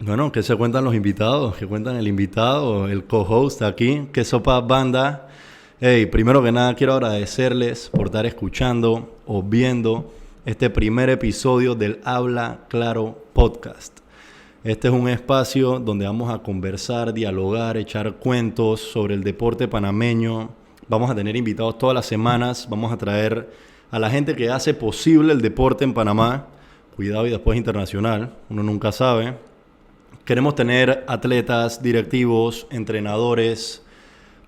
Bueno, ¿qué se cuentan los invitados? ¿Qué cuentan el invitado, el co-host aquí? ¿Qué sopa banda? Hey, primero que nada quiero agradecerles por estar escuchando o viendo este primer episodio del Habla Claro Podcast. Este es un espacio donde vamos a conversar, dialogar, echar cuentos sobre el deporte panameño. Vamos a tener invitados todas las semanas. Vamos a traer a la gente que hace posible el deporte en Panamá. Cuidado y después internacional, uno nunca sabe. Queremos tener atletas, directivos, entrenadores,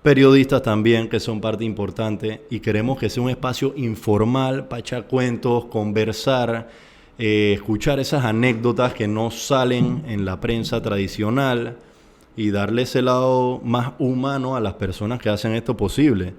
periodistas también, que son parte importante. Y queremos que sea un espacio informal para echar cuentos, conversar, escuchar esas anécdotas que no salen en la prensa tradicional y darle ese lado más humano a las personas que hacen esto posible.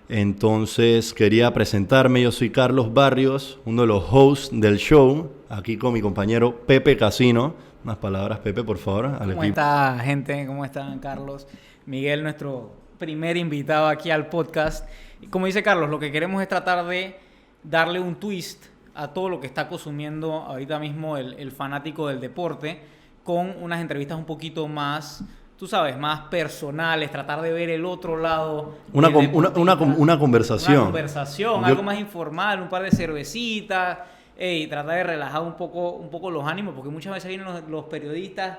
Entonces quería presentarme, yo soy Carlos Barrios, uno de los hosts del show, aquí con mi compañero Pepe Casino. Unas palabras, Pepe, por favor, al ¿Cómo equipo. está, gente? ¿Cómo están, Carlos? Miguel, nuestro primer invitado aquí al podcast. Y como dice Carlos, lo que queremos es tratar de darle un twist a todo lo que está consumiendo ahorita mismo el fanático del deporte, con unas entrevistas un poquito más, tú sabes, más personales, tratar de ver el otro lado. Una conversación. Una conversación, algo más informal, un par de cervecitas. Y tratar de relajar un poco los ánimos, porque muchas veces vienen los periodistas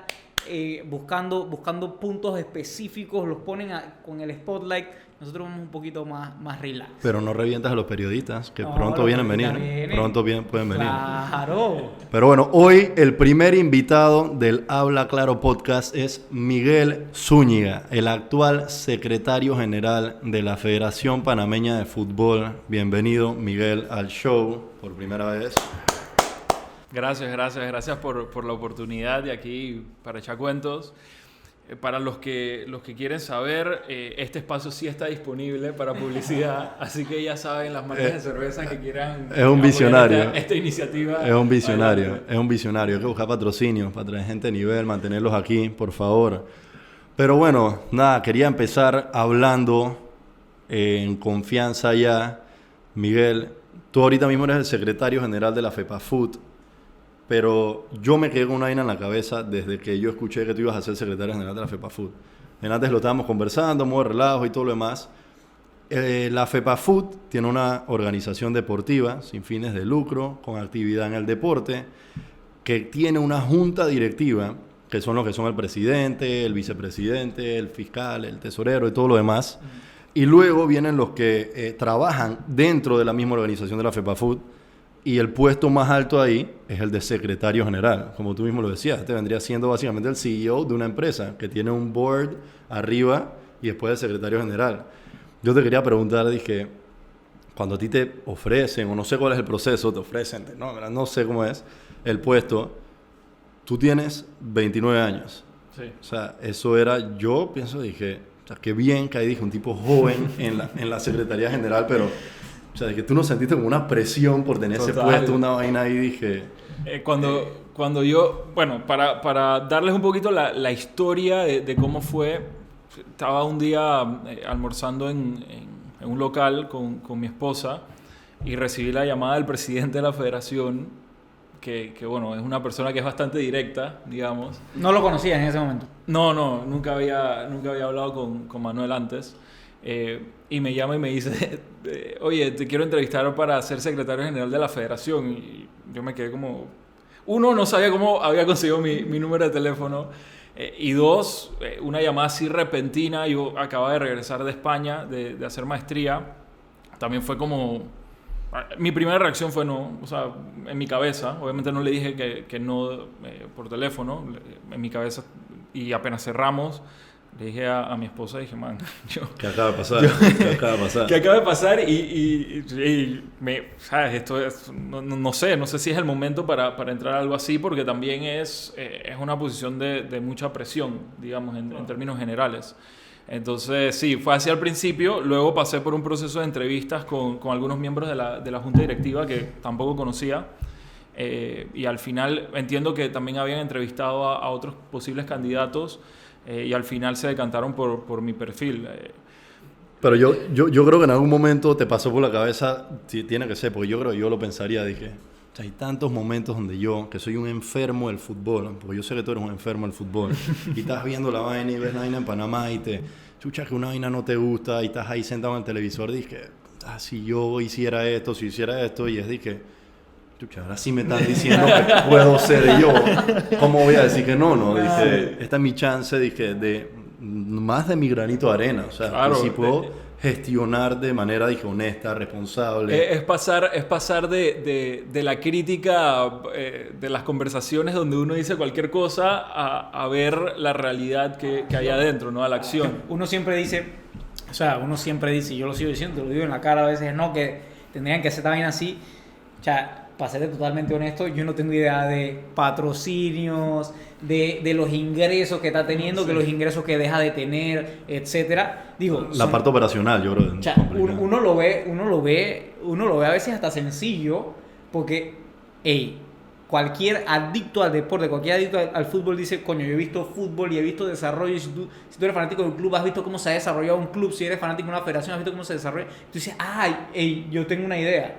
buscando puntos específicos, los ponen con el spotlight. Nosotros vamos un poquito más relax. Pero no revientas a los periodistas, que No, pronto vienen venir. Pronto pueden venir. Claro. Pero bueno, hoy el primer invitado del Habla Claro Podcast es Miguel Zúñiga, el actual secretario general de la Federación Panameña de Fútbol. Bienvenido, Miguel, al show por primera vez. Gracias por la oportunidad de aquí para echar cuentos. Para los que quieren saber, este espacio sí está disponible para publicidad, así que ya saben las marcas de cerveza que quieran. Es un visionario. Esta iniciativa. Es un visionario. Hay que buscar patrocinios para traer gente de nivel, mantenerlos aquí, por favor. Pero bueno, nada, quería empezar hablando en confianza ya. Miguel, tú ahorita mismo eres el secretario general de la FEPAFUT. Pero yo me quedé con una vaina en la cabeza desde que yo escuché que tú ibas a ser secretario general de la FEPAFUT. Antes lo estábamos conversando, muy relajo y todo lo demás. La FEPAFUT tiene una organización deportiva sin fines de lucro, con actividad en el deporte, que tiene una junta directiva, que son los que son el presidente, el vicepresidente, el fiscal, el tesorero y todo lo demás. Y luego vienen los que trabajan dentro de la misma organización de la FEPAFUT. Y el puesto más alto ahí es el de secretario general. Como tú mismo lo decías, este vendría siendo básicamente el CEO de una empresa que tiene un board arriba y después el secretario general. Yo te quería preguntar, dije, cuando a ti te ofrecen, o no sé cuál es el proceso, te ofrecen, no sé cómo es el puesto, tú tienes 29 años. Sí. O sea, eso era, yo pienso, dije, o sea, qué bien que ahí dije un tipo joven en la secretaría general, pero... O sea, de que tú no sentiste como una presión por tener ese puesto, una vaina ahí, dije... Cuando yo... Bueno, para darles un poquito la historia de cómo fue, estaba un día almorzando en un local con mi esposa y recibí la llamada del presidente de la federación, que bueno, es una persona que es bastante directa, digamos. No lo conocías en ese momento. No, nunca había hablado con Manuel antes. Y me llama y me dice, oye, te quiero entrevistar para ser secretario general de la federación. Y yo me quedé como... Uno, no sabía cómo había conseguido mi número de teléfono. Y dos, una llamada así repentina. Yo acababa de regresar de España, de hacer maestría. También fue como... Mi primera reacción fue no, o sea, en mi cabeza. Obviamente no le dije que no por teléfono. En mi cabeza, y apenas cerramos... Le dije a mi esposa, dije, man, ¿Qué acaba de pasar? ¿Qué acaba de pasar? ¿Sabes? Esto es, no sé si es el momento para entrar a algo así, porque también es una posición de mucha presión, digamos, en términos generales. Entonces, sí, fue así al principio. Luego pasé por un proceso de entrevistas con algunos miembros de la junta directiva que tampoco conocía. Y al final entiendo que también habían entrevistado a otros posibles candidatos. Y al final se decantaron por mi perfil. Pero yo creo que en algún momento te pasó por la cabeza, tiene que ser, porque yo creo que yo lo pensaría, dije, o sea, hay tantos momentos donde yo, que soy un enfermo del fútbol, porque yo sé que tú eres un enfermo del fútbol, y estás viendo la vaina y ves la vaina en Panamá y te chucha que una vaina no te gusta y estás ahí sentado en el televisor, dices, si yo hiciera esto, si hiciera esto, y es que, chucha, ahora sí me están diciendo que puedo ser yo, ¿cómo voy a decir que no? No, dije, esta es mi chance, dije, de más de mi granito de arena, o sea, claro, si puedo gestionar de manera, dije, honesta, responsable. Es pasar de la crítica, de las conversaciones donde uno dice cualquier cosa, a ver la realidad que hay adentro, ¿no? A la acción. Uno siempre dice, y yo lo sigo diciendo, te lo digo en la cara a veces, no, que tendrían que hacer esta vaina así. O sea, para ser totalmente honesto, yo no tengo idea de patrocinios, de los ingresos que está teniendo, que los ingresos que deja de tener, etcétera. Digo, la parte operacional, yo creo. O sea, uno lo ve a veces hasta sencillo, porque, cualquier adicto al deporte, cualquier adicto al fútbol dice, coño, yo he visto fútbol y he visto desarrollo, y si tú eres fanático del club, has visto cómo se ha desarrollado un club, si eres fanático de una federación, has visto cómo se desarrolla. Tú dices, yo tengo una idea,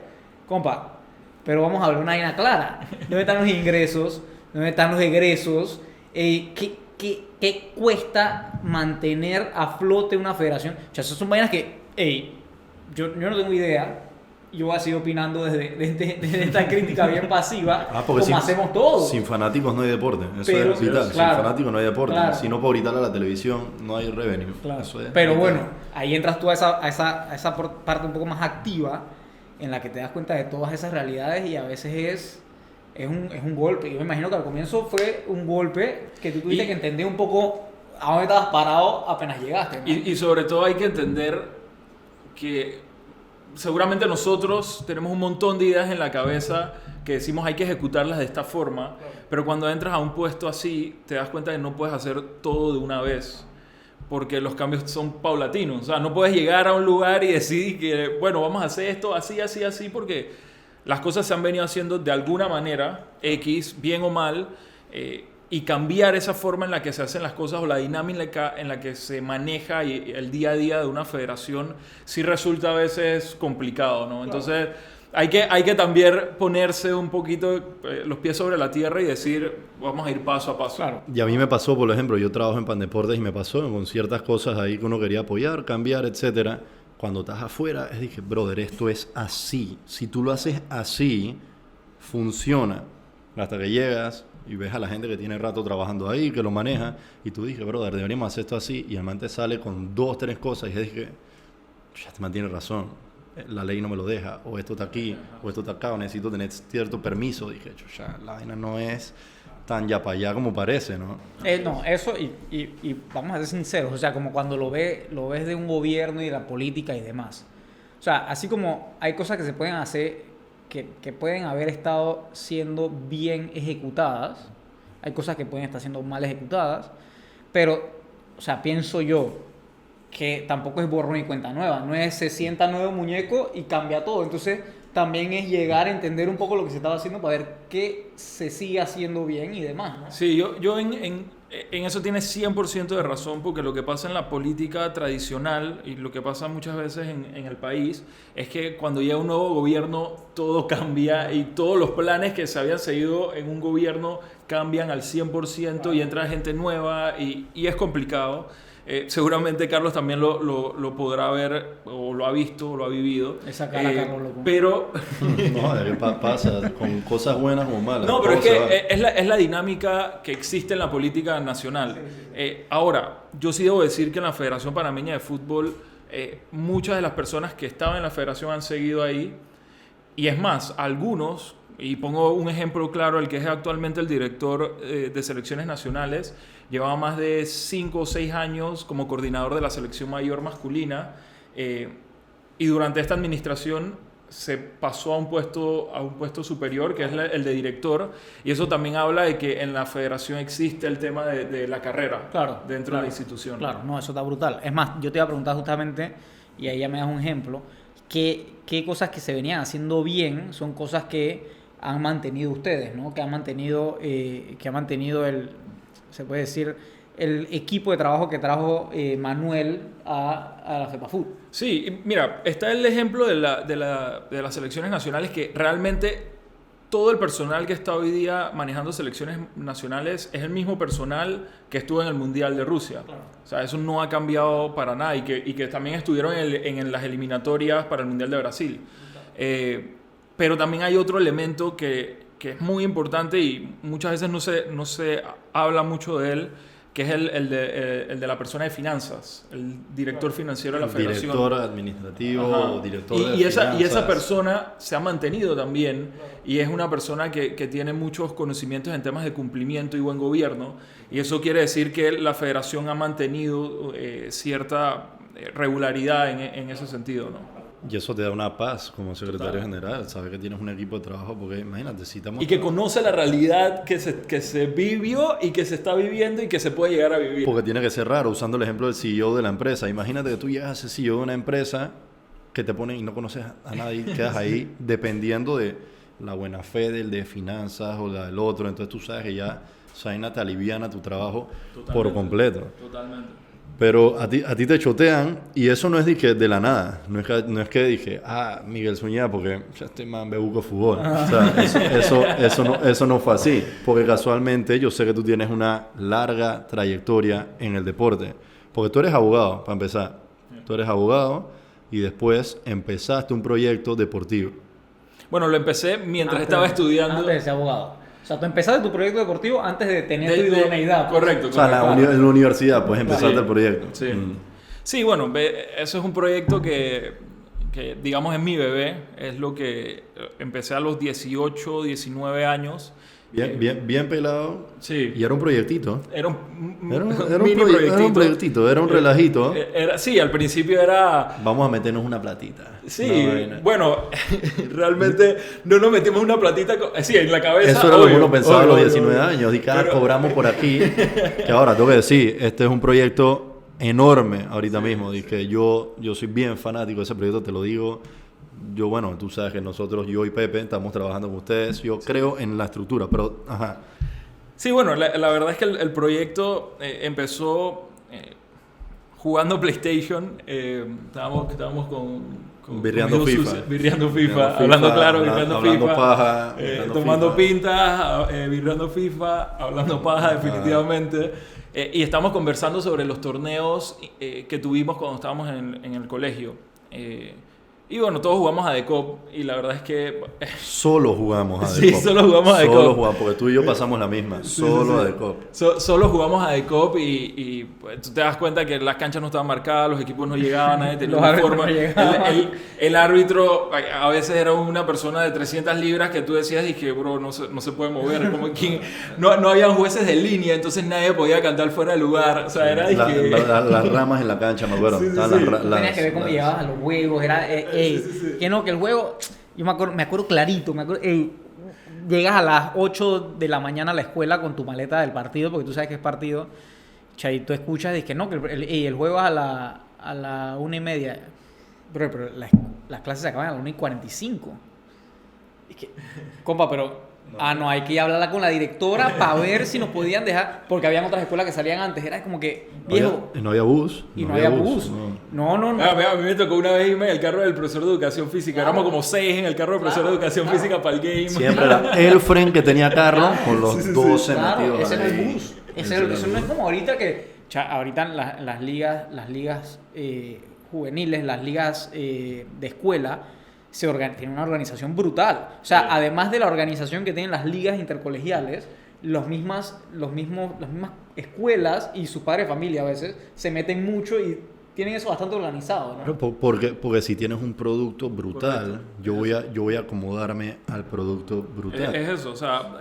compa, pero vamos a hablar una vaina clara. ¿Dónde están los ingresos? ¿Dónde están los egresos? ¿Qué cuesta mantener a flote una federación? O sea, esas son vainas que, yo no tengo idea. Yo voy a seguir opinando desde esta crítica bien pasiva, como hacemos todos. Sin fanáticos no hay deporte, eso pero, es vital. Claro, sin fanáticos no hay deporte. Claro. Si no puedo gritarle a la televisión, no hay revenue. Claro. Eso es pero vital. bueno, ahí entras tú a esa parte un poco más activa, en la que te das cuenta de todas esas realidades, y a veces es un golpe. Yo me imagino que al comienzo fue un golpe que tú tuviste que entender un poco a dónde estabas parado apenas llegaste, ¿no? Y sobre todo hay que entender que seguramente nosotros tenemos un montón de ideas en la cabeza que decimos hay que ejecutarlas de esta forma, pero cuando entras a un puesto así te das cuenta que no puedes hacer todo de una vez, porque los cambios son paulatinos. O sea, no puedes llegar a un lugar y decir que, bueno, vamos a hacer esto así, así, así, porque las cosas se han venido haciendo de alguna manera, X, bien o mal, y cambiar esa forma en la que se hacen las cosas o la dinámica en la que se maneja el día a día de una federación sí resulta a veces complicado, ¿no? Entonces hay que también ponerse un poquito los pies sobre la tierra y decir, vamos a ir paso a paso. Claro. Y a mí me pasó, por ejemplo, yo trabajo en Pandeportes y me pasó con ciertas cosas ahí que uno quería apoyar, cambiar, etcétera. Cuando estás afuera, dije, brother, esto es así. Si tú lo haces así, funciona. Hasta que llegas y ves a la gente que tiene rato trabajando ahí, que lo maneja, y tú dices, brother, deberíamos hacer esto así, y el man te sale con 2, 3 cosas, y dije, ya este man tiene razón, la ley no me lo deja, o esto está aquí, o esto está acá, o necesito tener cierto permiso. Dije, ya la vaina no es tan ya para allá como parece, ¿no? No, eso, y vamos a ser sinceros, o sea, como cuando lo ves de un gobierno y de la política y demás. O sea, así como hay cosas que se pueden hacer que pueden haber estado siendo bien ejecutadas, hay cosas que pueden estar siendo mal ejecutadas, pero, o sea, pienso yo que tampoco es borrón y cuenta nueva, no es se sienta nuevo muñeco y cambia todo. Entonces también es llegar a entender un poco lo que se estaba haciendo para ver qué se sigue haciendo bien y demás, ¿no? Sí, yo en eso tienes 100% de razón, porque lo que pasa en la política tradicional y lo que pasa muchas veces en el país es que cuando llega un nuevo gobierno todo cambia y todos los planes que se habían seguido en un gobierno cambian al 100% y entra gente nueva y es complicado. Seguramente Carlos también lo podrá ver o lo ha visto o lo ha vivido. Esa cara, Carlos, loco. Pero No, pasa con cosas buenas como malas. no, pero es Todo se va. que es la dinámica que existe en la política nacional. Ahora, yo sí debo decir que en la Federación Panameña de Fútbol muchas de las personas que estaban en la federación han seguido ahí. Y es más, algunos, y pongo un ejemplo claro, el que es actualmente el director de selecciones nacionales, llevaba más de 5 o 6 años como coordinador de la selección mayor masculina, y durante esta administración se pasó a un puesto superior, que es el de director, y eso también habla de que en la federación existe el tema de la carrera dentro de la institución. Claro, no, eso está brutal. Es más, yo te iba a preguntar justamente, y ahí ya me das un ejemplo, qué cosas que se venían haciendo bien son cosas que han mantenido ustedes, ¿no? Que han mantenido se puede decir, el equipo de trabajo que trajo Manuel a la FEPAFUT. Sí, mira, está el ejemplo de las selecciones nacionales que realmente todo el personal que está hoy día manejando selecciones nacionales es el mismo personal que estuvo en el Mundial de Rusia. Claro. O sea, eso no ha cambiado para nada y que también estuvieron en las eliminatorias para el Mundial de Brasil. Pero también hay otro elemento que es muy importante y muchas veces no se habla mucho de él, que es el de la persona de finanzas, el director financiero de la federación. Director administrativo, director de finanzas. Y esa persona se ha mantenido también, y es una persona que tiene muchos conocimientos en temas de cumplimiento y buen gobierno, y eso quiere decir que la federación ha mantenido cierta regularidad en ese sentido, ¿no? Y eso te da una paz como secretario general, saber que tienes un equipo de trabajo, porque imagínate, si estamos... Y que conoce la realidad que se vivió y que se está viviendo y que se puede llegar a vivir. Porque tiene que ser raro, usando el ejemplo del CEO de la empresa. Imagínate que tú llegas a ser CEO de una empresa que te ponen y no conoces a nadie, quedas ahí dependiendo de la buena fe del de finanzas o la del otro. Entonces tú sabes que ya Zaina te aliviana tu trabajo por completo. Totalmente. Pero a ti te chotean y eso no es de la nada. No es que dije, Miguel Zúñiga, porque ya estoy más bebuco fútbol. O sea, eso no fue así. Porque casualmente yo sé que tú tienes una larga trayectoria en el deporte. Porque tú eres abogado, para empezar. Tú eres abogado y después empezaste un proyecto deportivo. Bueno, lo empecé mientras estaba estudiando. Antes de ser abogado. O sea, tú empezaste tu proyecto deportivo antes de tener tu idoneidad. Correcto. O sea, en la universidad, pues empezaste el proyecto. Sí. Sí, bueno, eso es un proyecto que, digamos, es mi bebé. Es lo que empecé a los 18, 19 años. Bien pelado. Sí. Y era un proyectito. Era un proyectito, era un relajito. Sí, al principio era... Vamos a meternos una platita. Sí, bueno, realmente no nos metimos una platita sí, en la cabeza. Eso era lo que uno pensaba a los 19 años. Y cobramos por aquí. Que ahora tengo que decir, este es un proyecto enorme ahorita mismo. Dije, yo soy bien fanático de ese proyecto, te lo digo. Bueno, tú sabes que nosotros, yo y Pepe, estamos trabajando con ustedes. Yo creo en la estructura, pero... Sí, bueno, la verdad es que el proyecto empezó jugando PlayStation. Estábamos birreando FIFA. Birreando FIFA, hablando claro, birreando FIFA. Paja, tomando pintas, birreando FIFA, hablando paja definitivamente. Y estamos conversando sobre los torneos que tuvimos cuando estábamos en el colegio. Y bueno, todos jugamos a Decop y la verdad es que... Solo jugamos a Decop. Sí, solo jugamos a Decop. Solo jugamos, porque tú y yo pasamos la misma. Solo a Decop. Solo jugamos a Decop y pues, tú te das cuenta que las canchas no estaban marcadas, los equipos no llegaban, nadie tenía uniforme. El árbitro a veces era una persona de 300 libras que tú decías y que, bro, no se puede mover. Como que no había jueces de línea, entonces nadie podía cantar fuera de lugar. O sea, era... Las ramas en la cancha, me acuerdo. Tenías que ver cómo llegabas a los juegos, era... que no, que el juego, yo me acuerdo clarito, llegas a las 8 de la mañana a la escuela con tu maleta del partido, porque tú sabes que es partido, y tú escuchas y que no, que el juego es a la 1:30, pero las clases se acaban a las 1:45. Es que, compa, pero... no, hay que ir a hablarla con la directora para ver si nos podían dejar, porque habían otras escuelas que salían antes, era como que, viejo... No había bus. Y no había bus. No. A mí me tocó una vez irme en el carro del profesor de educación física, éramos como 6 en el carro del profesor de educación física para el game. Siempre era el friend que tenía carro con los 12 metidos. Ese era el bus. Eso no es como ahorita que... ahorita las ligas juveniles, las ligas de escuela... tiene una organización brutal. O sea, además de la organización que tienen las ligas intercolegiales, las mismas escuelas y sus padres de familia a veces se meten mucho y tienen eso bastante organizado, ¿no? Porque si tienes un producto brutal, yo voy a acomodarme al producto brutal. Es eso, o sea,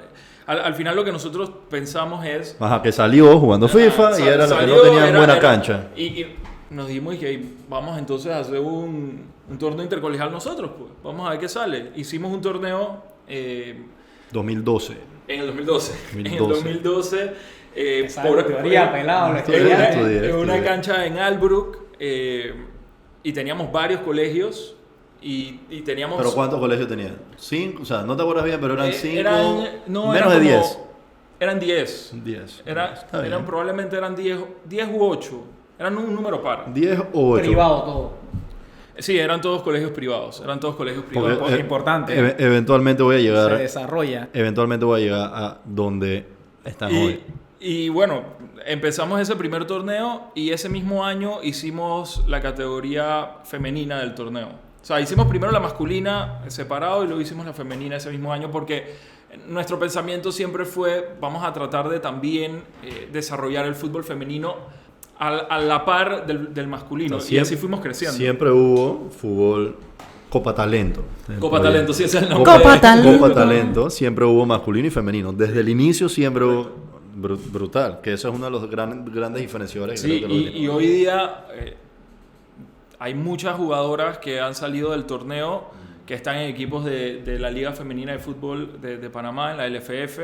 al final lo que nosotros pensamos es... Que salió jugando FIFA y era lo que no tenía buena cancha. Y nos dimos y que vamos entonces a hacer un torneo intercolegial nosotros, pues. Vamos a ver qué sale. Hicimos un torneo... 2012. En el 2012. En el 2012. En una cancha en Albrook. Y teníamos varios colegios. Y teníamos... ¿Pero cuántos colegios tenían? 5, o sea, no te acuerdas bien, pero eran 5... menos de 10. Eran 10. 10. Probablemente eran 10 u 8. Eran un número par. 10 o 8. Privado todo. Sí, eran todos colegios privados. Porque, importante. Eventualmente voy a Se llegar. desarrolla. Eventualmente voy a llegar a donde están hoy. Y bueno, empezamos ese primer torneo y ese mismo año hicimos la categoría femenina del torneo. O sea, hicimos primero la masculina separado y luego hicimos la femenina ese mismo año porque nuestro pensamiento siempre fue, vamos a tratar de también desarrollar el fútbol femenino a la par del masculino. Y así fuimos creciendo. Siempre hubo fútbol Copa Talento. Copa Talento, sí, ese es el nombre. Copa Talento. Siempre hubo masculino y femenino. Desde el inicio siempre hubo brutal. Que eso es uno de los grandes diferenciadores. Sí, y hoy día hay muchas jugadoras que han salido del torneo, que están en equipos de la Liga Femenina de Fútbol de Panamá, en la LFF,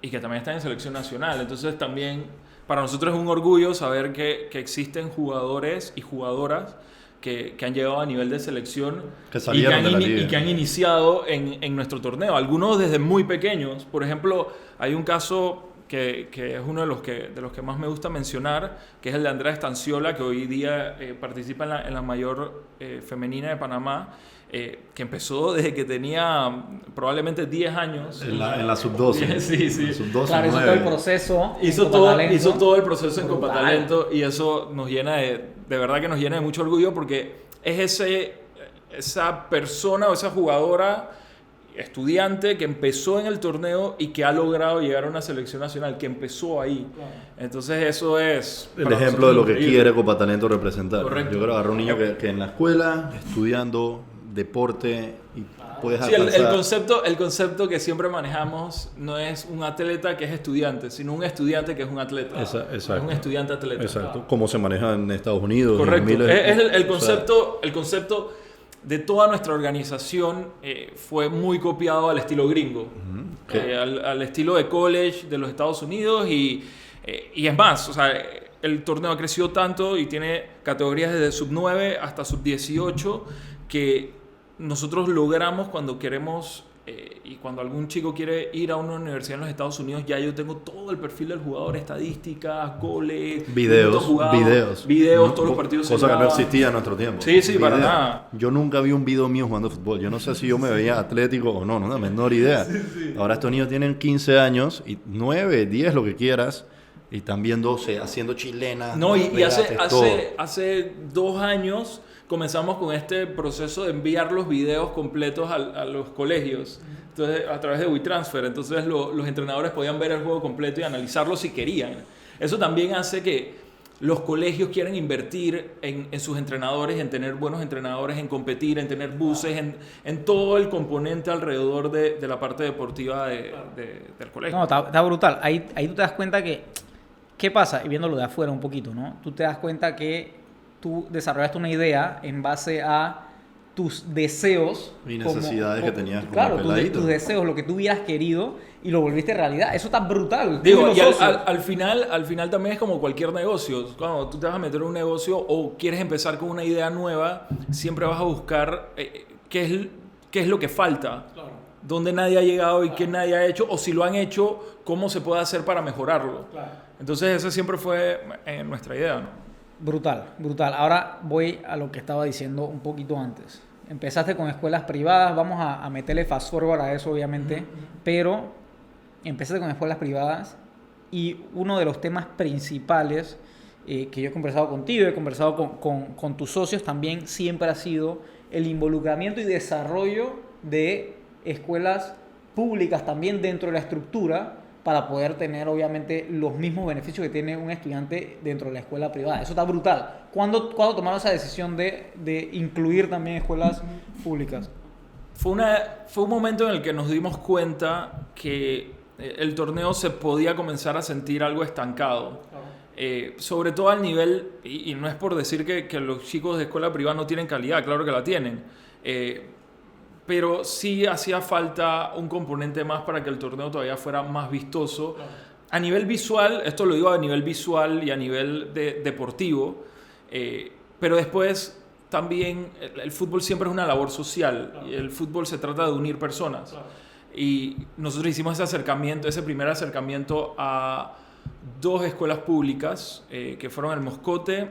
y que también están en selección nacional. Entonces también para nosotros es un orgullo saber que existen jugadores y jugadoras que han llegado a nivel de selección y que han iniciado en nuestro torneo. Algunos desde muy pequeños. Por ejemplo, hay un caso que es uno de los que más me gusta mencionar, que es el de Andrea Estanciola, que hoy día participa en la mayor femenina de Panamá, que empezó desde que tenía probablemente 10 años. En la sub-12. Sí. Sub-12, claro, hizo todo el proceso. Hizo todo el proceso en Copa Talento y eso nos llena de verdad que nos llena de mucho orgullo porque es esa persona o esa jugadora estudiante que empezó en el torneo y que ha logrado llegar a una selección nacional, que empezó ahí. Claro. Entonces eso es el ejemplo de lo que quiere Copa Talento representar. Correcto. Yo creo que agarrar un niño que en la escuela, estudiando deporte y puedes alcanzar. El concepto que siempre manejamos no es un atleta que es estudiante, sino un estudiante que es un atleta. Exacto. Es un estudiante atleta. Exacto. Como se maneja en Estados Unidos. Correcto. El concepto de toda nuestra organización fue muy copiado al estilo gringo, al estilo de college de los Estados Unidos y es más, o sea, el torneo ha crecido tanto y tiene categorías desde sub-9 hasta sub-18 que nosotros logramos cuando queremos y cuando algún chico quiere ir a una universidad en los Estados Unidos, ya yo tengo todo el perfil del jugador, estadísticas, goles, videos, todos los partidos. Cosa que no existía en nuestro tiempo. Sí, para nada. Yo nunca vi un video mío jugando fútbol. Yo no sé si yo me veía atlético o no, la menor idea. Sí. Ahora estos niños tienen 15 años y 9, 10, lo que quieras. Y están viéndose, haciendo chilenas. No, y hace 2 años comenzamos con este proceso de enviar los videos completos a los colegios. Entonces, a través de WeTransfer. Entonces los entrenadores podían ver el juego completo y analizarlo si querían. Eso también hace que los colegios quieran invertir en sus entrenadores, en tener buenos entrenadores, en competir, en tener buses, en todo el componente alrededor de la parte deportiva del colegio. No, está brutal. Ahí tú te das cuenta que... ¿Qué pasa? Y viéndolo de afuera un poquito, ¿no? Tú te das cuenta que tú desarrollaste una idea en base a tus deseos y necesidades que tenías como claro, peladito. Tus deseos, lo que tú hubieras querido y lo volviste realidad. Eso está brutal. Digo, y al final también es como cualquier negocio. Cuando tú te vas a meter en un negocio o quieres empezar con una idea nueva, siempre vas a buscar qué es lo que falta. Claro. Dónde nadie ha llegado y qué nadie ha hecho, o si lo han hecho, cómo se puede hacer para mejorarlo. Claro. Entonces esa siempre fue nuestra idea, ¿no? Brutal. Ahora voy a lo que estaba diciendo un poquito antes. Empezaste con escuelas privadas, vamos a meterle fast forward a eso obviamente, pero empezaste con escuelas privadas y uno de los temas principales que yo he conversado contigo, he conversado con tus socios también, siempre ha sido el involucramiento y desarrollo de escuelas públicas también dentro de la estructura para poder tener obviamente los mismos beneficios que tiene un estudiante dentro de la escuela privada. Eso está brutal. ¿Cuándo tomaron esa decisión de incluir también escuelas públicas? Fue un momento en el que nos dimos cuenta que el torneo se podía comenzar a sentir algo estancado. Sobre todo al nivel, y no es por decir que los chicos de escuela privada no tienen calidad, claro que la tienen, pero sí hacía falta un componente más para que el torneo todavía fuera más vistoso. Claro. A nivel visual, esto lo digo a nivel visual y a nivel deportivo, pero después también el fútbol siempre es una labor social. Claro. Y el fútbol se trata de unir personas. Claro. Y nosotros hicimos ese primer acercamiento a 2 escuelas públicas, que fueron el Moscote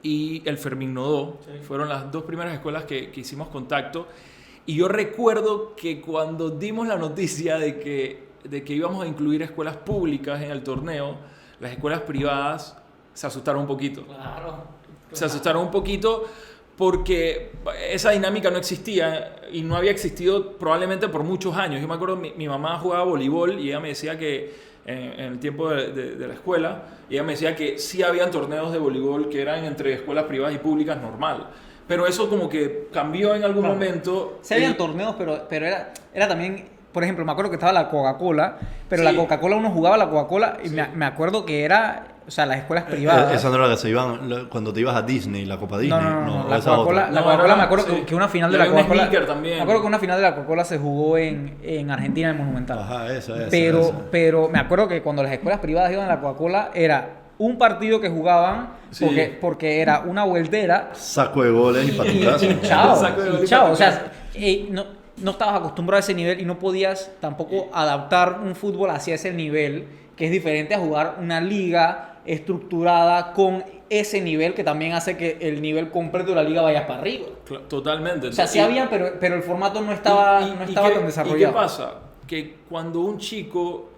y el Fermín Nodó. Fueron las dos primeras escuelas que hicimos contacto. Y yo recuerdo que cuando dimos la noticia de que íbamos a incluir escuelas públicas en el torneo, las escuelas privadas se asustaron un poquito. Claro. Se asustaron un poquito porque esa dinámica no existía y no había existido probablemente por muchos años. Yo me acuerdo, mi mamá jugaba voleibol y ella me decía que en el tiempo de la escuela, ella me decía que sí habían torneos de voleibol que eran entre escuelas privadas y públicas normal. Pero eso como que cambió en algún momento. Sí habían torneos, pero era también, por ejemplo, me acuerdo que estaba la Coca-Cola, pero la Coca-Cola, uno jugaba la Coca-Cola y me acuerdo que era, o sea, las escuelas privadas. Esa no era la que se iban cuando te ibas a Disney, la Copa Disney. No, la esa Coca-Cola, otra. la Coca-Cola me acuerdo que una final de la Coca-Cola. También. Me acuerdo que una final de la Coca-Cola se jugó en Argentina, en el Monumental. Ajá, esa. Pero me acuerdo que cuando las escuelas privadas iban a la Coca-Cola era un partido que jugaban porque era una vueltera. Saco de goles y para tu casa. Y chao. Saco de goles Y chao. para O tu sea, no estabas acostumbrado a ese nivel y no podías tampoco adaptar un fútbol hacia ese nivel, que es diferente a jugar una liga estructurada con ese nivel que también hace que el nivel completo de la liga vaya para arriba. Totalmente. O sea, sí había, pero el formato no estaba tan desarrollado. ¿Y qué pasa? Que cuando un chico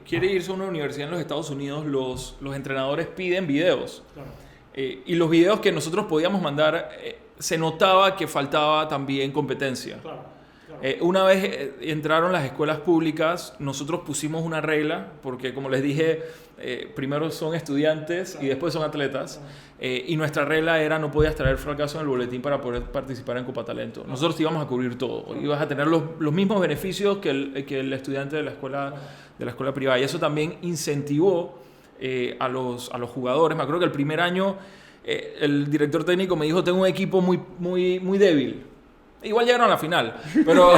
quiere irse a una universidad en los Estados Unidos, los entrenadores piden videos. Claro. Y los videos que nosotros podíamos mandar, se notaba que faltaba también competencia. Claro. Una vez entraron las escuelas públicas, nosotros pusimos una regla, porque como les dije, primero son estudiantes y después son atletas, y nuestra regla era no podías traer fracaso en el boletín para poder participar en Copa Talento. Nosotros íbamos a cubrir todo, ibas a tener los mismos beneficios que el estudiante de la escuela privada, y eso también incentivó a los jugadores. Me acuerdo que el primer año el director técnico me dijo: tengo un equipo muy débil. Igual llegaron a la final, pero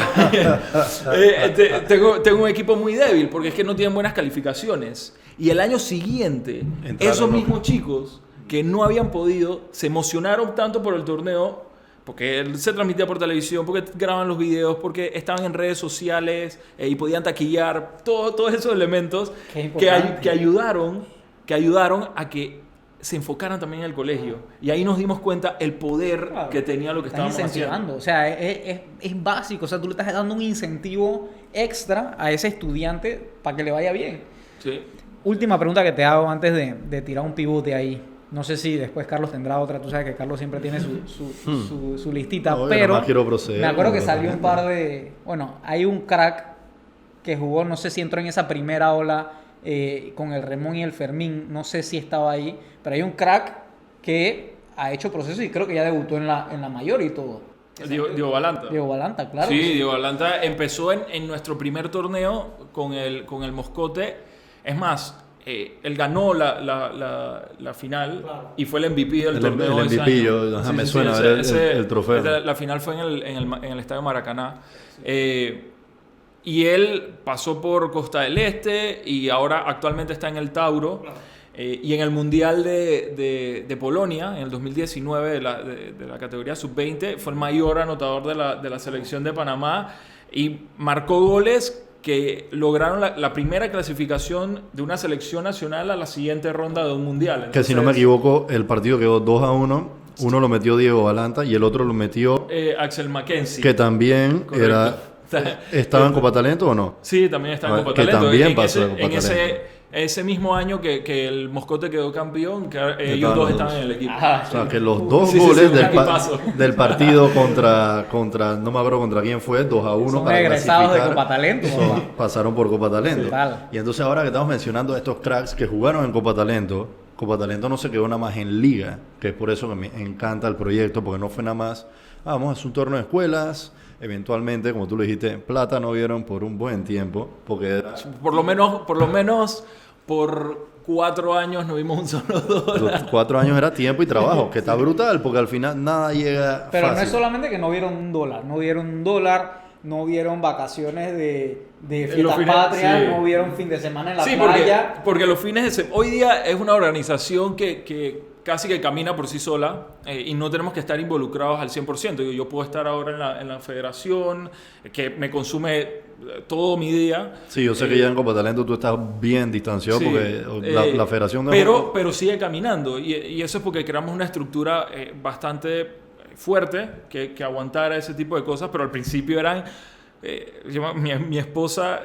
tengo un equipo muy débil porque es que no tienen buenas calificaciones. Y el año siguiente, esos mismos chicos que no habían podido, se emocionaron tanto por el torneo, porque él se transmitía por televisión, porque graban los videos, porque estaban en redes sociales y podían taquillar, todos esos elementos que ayudaron a que se enfocaran también en el colegio. Y ahí nos dimos cuenta el poder que tenía lo que estábamos haciendo. O sea, es básico. O sea, tú le estás dando un incentivo extra a ese estudiante para que le vaya bien. Sí. Última pregunta que te hago antes de tirar un pivote ahí. No sé si después Carlos tendrá otra. Tú sabes que Carlos siempre tiene su listita. No, pero quiero proceder, me acuerdo que salió un par de... Bueno, hay un crack que jugó, no sé si entró en esa primera ola con el Remón y el Fermín, no sé si estaba ahí, pero hay un crack que ha hecho proceso y creo que ya debutó en la mayor y todo. Diego Balanta. Diego Balanta, claro. Sí, Diego Balanta empezó en nuestro primer torneo con el Moscote. Es más, él ganó la final, claro, y fue el MVP del torneo. El MVP, me suena el trofeo. La final fue en el Estadio Maracaná. Sí. Y él pasó por Costa del Este y ahora actualmente está en el Tauro. Claro. Y en el Mundial de Polonia, en el 2019, de la categoría sub-20, fue el mayor anotador de la selección de Panamá y marcó goles que lograron la primera clasificación de una selección nacional a la siguiente ronda de un Mundial. Entonces, que si no me equivoco, el partido quedó 2-1. Uno lo metió Diego Balanta y el otro lo metió Axel Mackenzie. Que también ¿estaba en Copa Talento o no? Sí, también estaba en Copa Talento. Que también pasó de Copa Talento. Ese mismo año que el Moscote quedó campeón, que ellos dos estaban en el equipo. O sea, que los dos goles del partido contra, no me acuerdo contra quién fue, 2-1 son para egresados de Copa Talento. Pasaron por Copa Talento. Total. Y entonces ahora que estamos mencionando a estos cracks que jugaron en Copa Talento no se quedó nada más en liga, que es por eso que me encanta el proyecto, porque no fue nada más, vamos a hacer un torneo de escuelas. Eventualmente, como tú lo dijiste, plata no vieron por un buen tiempo, porque era... Por lo menos por 4 años no vimos un solo dólar. Los 4 años era tiempo y trabajo, que está brutal, porque al final nada llega Pero fácil. no es solamente que no vieron un dólar, no vieron vacaciones de fiestas patrias, sí, no vieron fin de semana en la playa. Porque los fines de semana... Hoy día es una organización que casi que camina por sí sola y no tenemos que estar involucrados al 100%. Yo puedo estar ahora en la federación, que me consume todo mi día. Sí, yo sé que ya en Copa Talento tú estás bien distanciado, sí, porque la federación... Pero sigue caminando y eso es porque creamos una estructura bastante fuerte que aguantara ese tipo de cosas, pero al principio eran... mi esposa...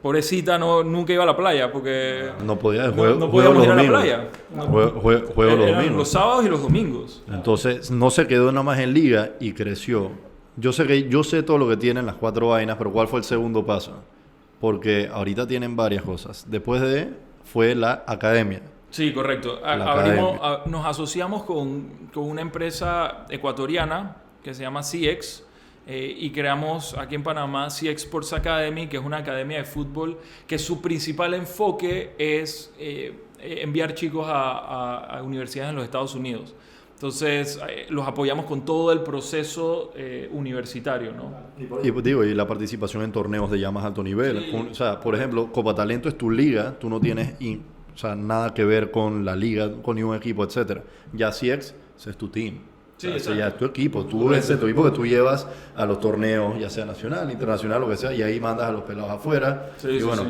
pobrecita, nunca iba a la playa porque no podía, no podíamos ir a la playa. Juego los domingos. Los sábados y los domingos. Entonces no se quedó nada más en liga y creció. Yo sé todo lo que tienen las 4 vainas, pero ¿cuál fue el segundo paso? Porque ahorita tienen varias cosas. Después fue la academia. Sí, correcto. Nos asociamos con una empresa ecuatoriana que se llama CX. Y creamos aquí en Panamá CX Sports Academy, que es una academia de fútbol que su principal enfoque es enviar chicos a universidades en los Estados Unidos. Entonces los apoyamos con todo el proceso universitario, ¿no? Y la participación en torneos de ya más alto nivel. Sí. O sea, por ejemplo, Copa Talento es tu liga, tú no tienes nada que ver con la liga, con ningún equipo, etc. Ya CX, ese es tu team. Sí, o sea, ya es tu equipo, ese es tu equipo que tú llevas a los torneos, ya sea nacional, internacional, lo que sea, y ahí mandas a los pelados afuera. Y bueno,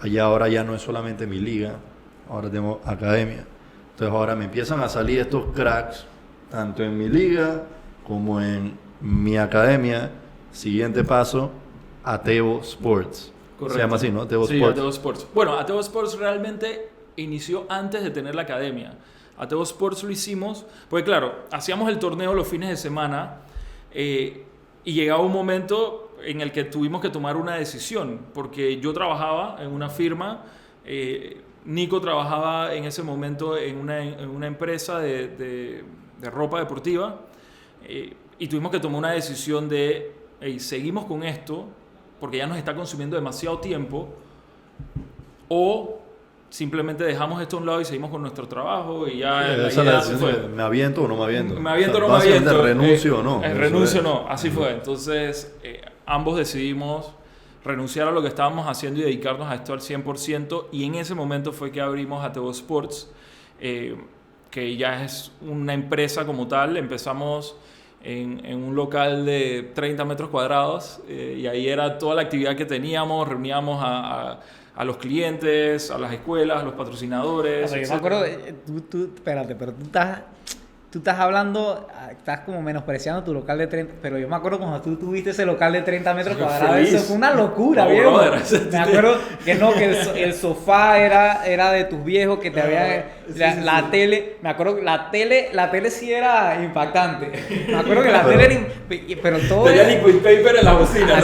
allá ahora ya no es solamente mi liga, ahora tengo academia. Entonces ahora me empiezan a salir estos cracks, tanto en mi liga como en mi academia. Siguiente paso, Atebo Sports. Correcto. Se llama así, ¿no? Atebo sí, Sports. Atebo Sports. Bueno, Atebo Sports realmente inició antes de tener la academia. Atebo Sports lo hicimos, porque claro, hacíamos el torneo los fines de semana y llegaba un momento en el que tuvimos que tomar una decisión, porque yo trabajaba en una firma, Nico trabajaba en ese momento en una empresa de ropa deportiva y tuvimos que tomar una decisión de, seguimos con esto, porque ya nos está consumiendo demasiado tiempo, o... simplemente dejamos esto a un lado y seguimos con nuestro trabajo y ya esa la decisión fue, ¿me aviento o no me aviento? Me aviento o no me aviento. ¿Renuncio o no? Renuncio o no, así fue. Entonces, ambos decidimos renunciar a lo que estábamos haciendo y dedicarnos a esto al 100%, y en ese momento fue que abrimos Atebo Sports, que ya es una empresa como tal. Empezamos en un local de 30 metros cuadrados y ahí era toda la actividad que teníamos, reuníamos a los clientes, a las escuelas, a los patrocinadores. Yo me acuerdo, espérate, pero tú estás hablando, estás como menospreciando tu local de 30, pero yo me acuerdo cuando tú tuviste ese local de 30 metros cuadrados, eso fue una locura, no, viejo. Brother, me acuerdo que el sofá era de tus viejos, que te habían, la tele, me acuerdo que la tele sí era impactante. Me acuerdo que la tele era, pero todo tenía liquid paper en la bocina.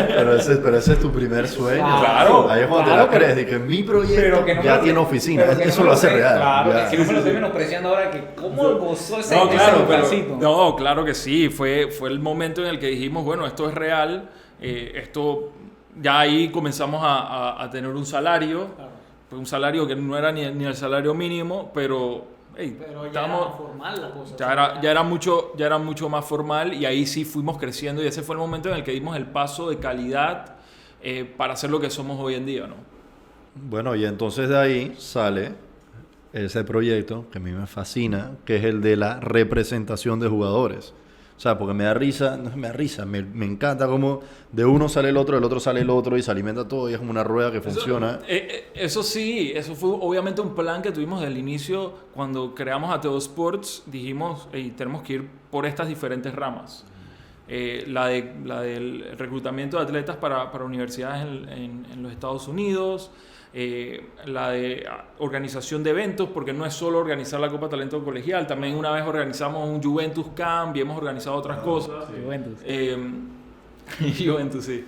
Pero ese es tu primer sueño. Claro. Ahí es cuando te la crees, de que mi proyecto ya tiene oficina. Eso lo hace real. Claro, ya. es que no me lo estoy menospreciando ahora, que cómo gozó ese localcito. No, claro que sí. Fue el momento en el que dijimos, bueno, esto es real. Esto, ya ahí comenzamos a tener un salario. Un salario que no era ni el salario mínimo, pero ya era formal la cosa. Ya era mucho más formal, y ahí sí fuimos creciendo, y ese fue el momento en el que dimos el paso de calidad para hacer lo que somos hoy en día, ¿no? Bueno, y entonces de ahí sale ese proyecto que a mí me fascina, que es el de la representación de jugadores. O sea, porque me da risa, me encanta cómo de uno sale el otro, del otro sale el otro y se alimenta todo, y es como una rueda que funciona. Eso sí, eso fue obviamente un plan que tuvimos desde el inicio. Cuando creamos Atebo Sports, dijimos, tenemos que ir por estas diferentes ramas. La del reclutamiento de atletas para universidades en los Estados Unidos, la de organización de eventos, porque no es solo organizar la Copa Talento Colegial, también una vez organizamos un Juventus Camp y hemos organizado otras cosas. Juventus. Juventus, sí.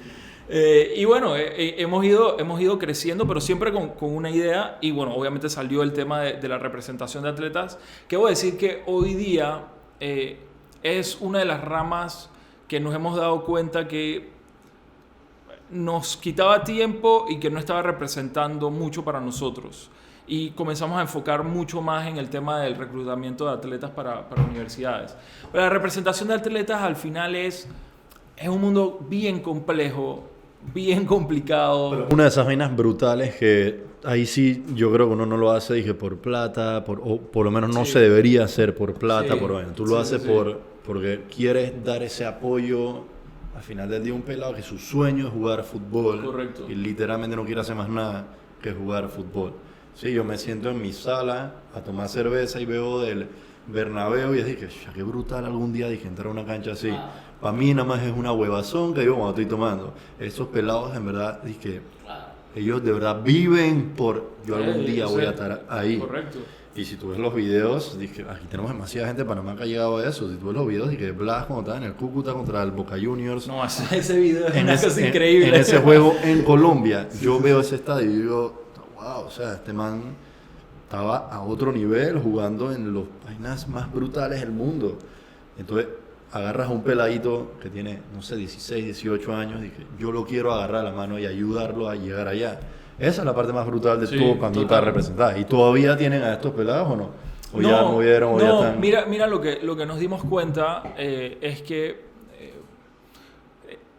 Y bueno, hemos ido creciendo, pero siempre con una idea. Y bueno, obviamente salió el tema de la representación de atletas, que voy a decir que hoy día es una de las ramas que nos hemos dado cuenta que nos quitaba tiempo y que no estaba representando mucho para nosotros. Y comenzamos a enfocar mucho más en el tema del reclutamiento de atletas para universidades. Pero la representación de atletas al final es un mundo bien complejo, bien complicado. Pero una de esas vainas brutales que ahí sí yo creo que uno no lo hace, dije, por plata, o por lo menos no se debería hacer por plata, Sí. por vaina. Tú lo haces porque quieres dar ese apoyo. Al final del día un pelado que su sueño es jugar fútbol. Correcto. Y literalmente no quiere hacer más nada que jugar fútbol. Sí, yo me siento en mi sala a tomar cerveza y veo del Bernabéu y dije, qué brutal algún día dije entrar a una cancha así. Para mí nada más es una huevazón que digo cuando estoy tomando. Esos pelados en verdad, dije, ellos de verdad viven por yo algún día voy a estar ahí. Correcto. Y si tú ves los videos, dije, aquí tenemos demasiada gente de Panamá que ha llegado a eso. Si tú ves los videos, dije, Blas cuando estaba en el Cúcuta contra el Boca Juniors. No, ese video es En una ese, cosa increíble. en ese juego en Colombia, yo veo ese estadio y digo, wow, o sea, este man estaba a otro nivel jugando en los vainas más brutales del mundo. Entonces, agarras a un peladito que tiene, no sé, 16, 18 años, dije, yo lo quiero agarrar a la mano y ayudarlo a llegar allá. Esa es la parte más brutal de Sí, todo para mí, total. para representar. ¿Y todavía tienen a estos pelados o no? ¿O ya movieron o ya están? Mira lo que nos dimos cuenta es que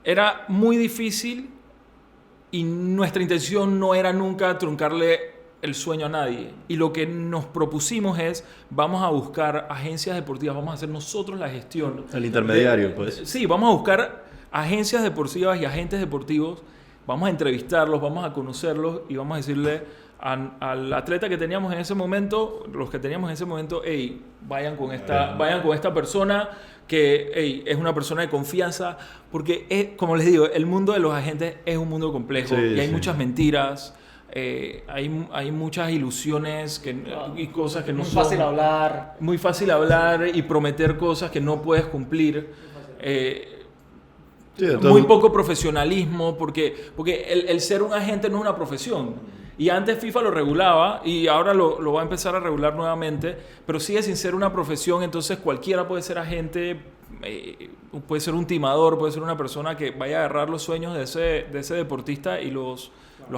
era muy difícil y nuestra intención no era nunca truncarle el sueño a nadie. Y lo que nos propusimos es, vamos a buscar agencias deportivas, vamos a hacer nosotros la gestión. El intermediario, pues. Sí, vamos a buscar agencias deportivas y agentes deportivos, vamos a entrevistarlos, vamos a conocerlos y vamos a decirle al atleta que teníamos en ese momento, los que teníamos en ese momento, hey, vayan con esta persona que hey, es una persona de confianza, porque como les digo, el mundo de los agentes es un mundo complejo y hay muchas mentiras. Hay muchas ilusiones y cosas que no son... Muy fácil hablar. Muy fácil hablar y prometer cosas que no puedes cumplir. Sí, entonces, Muy poco profesionalismo, porque el ser un agente no es una profesión. Y antes FIFA lo regulaba y ahora lo va a empezar a regular nuevamente, pero sigue sin ser una profesión, entonces cualquiera puede ser agente, puede ser un timador, puede ser una persona que vaya a agarrar los sueños de ese deportista y los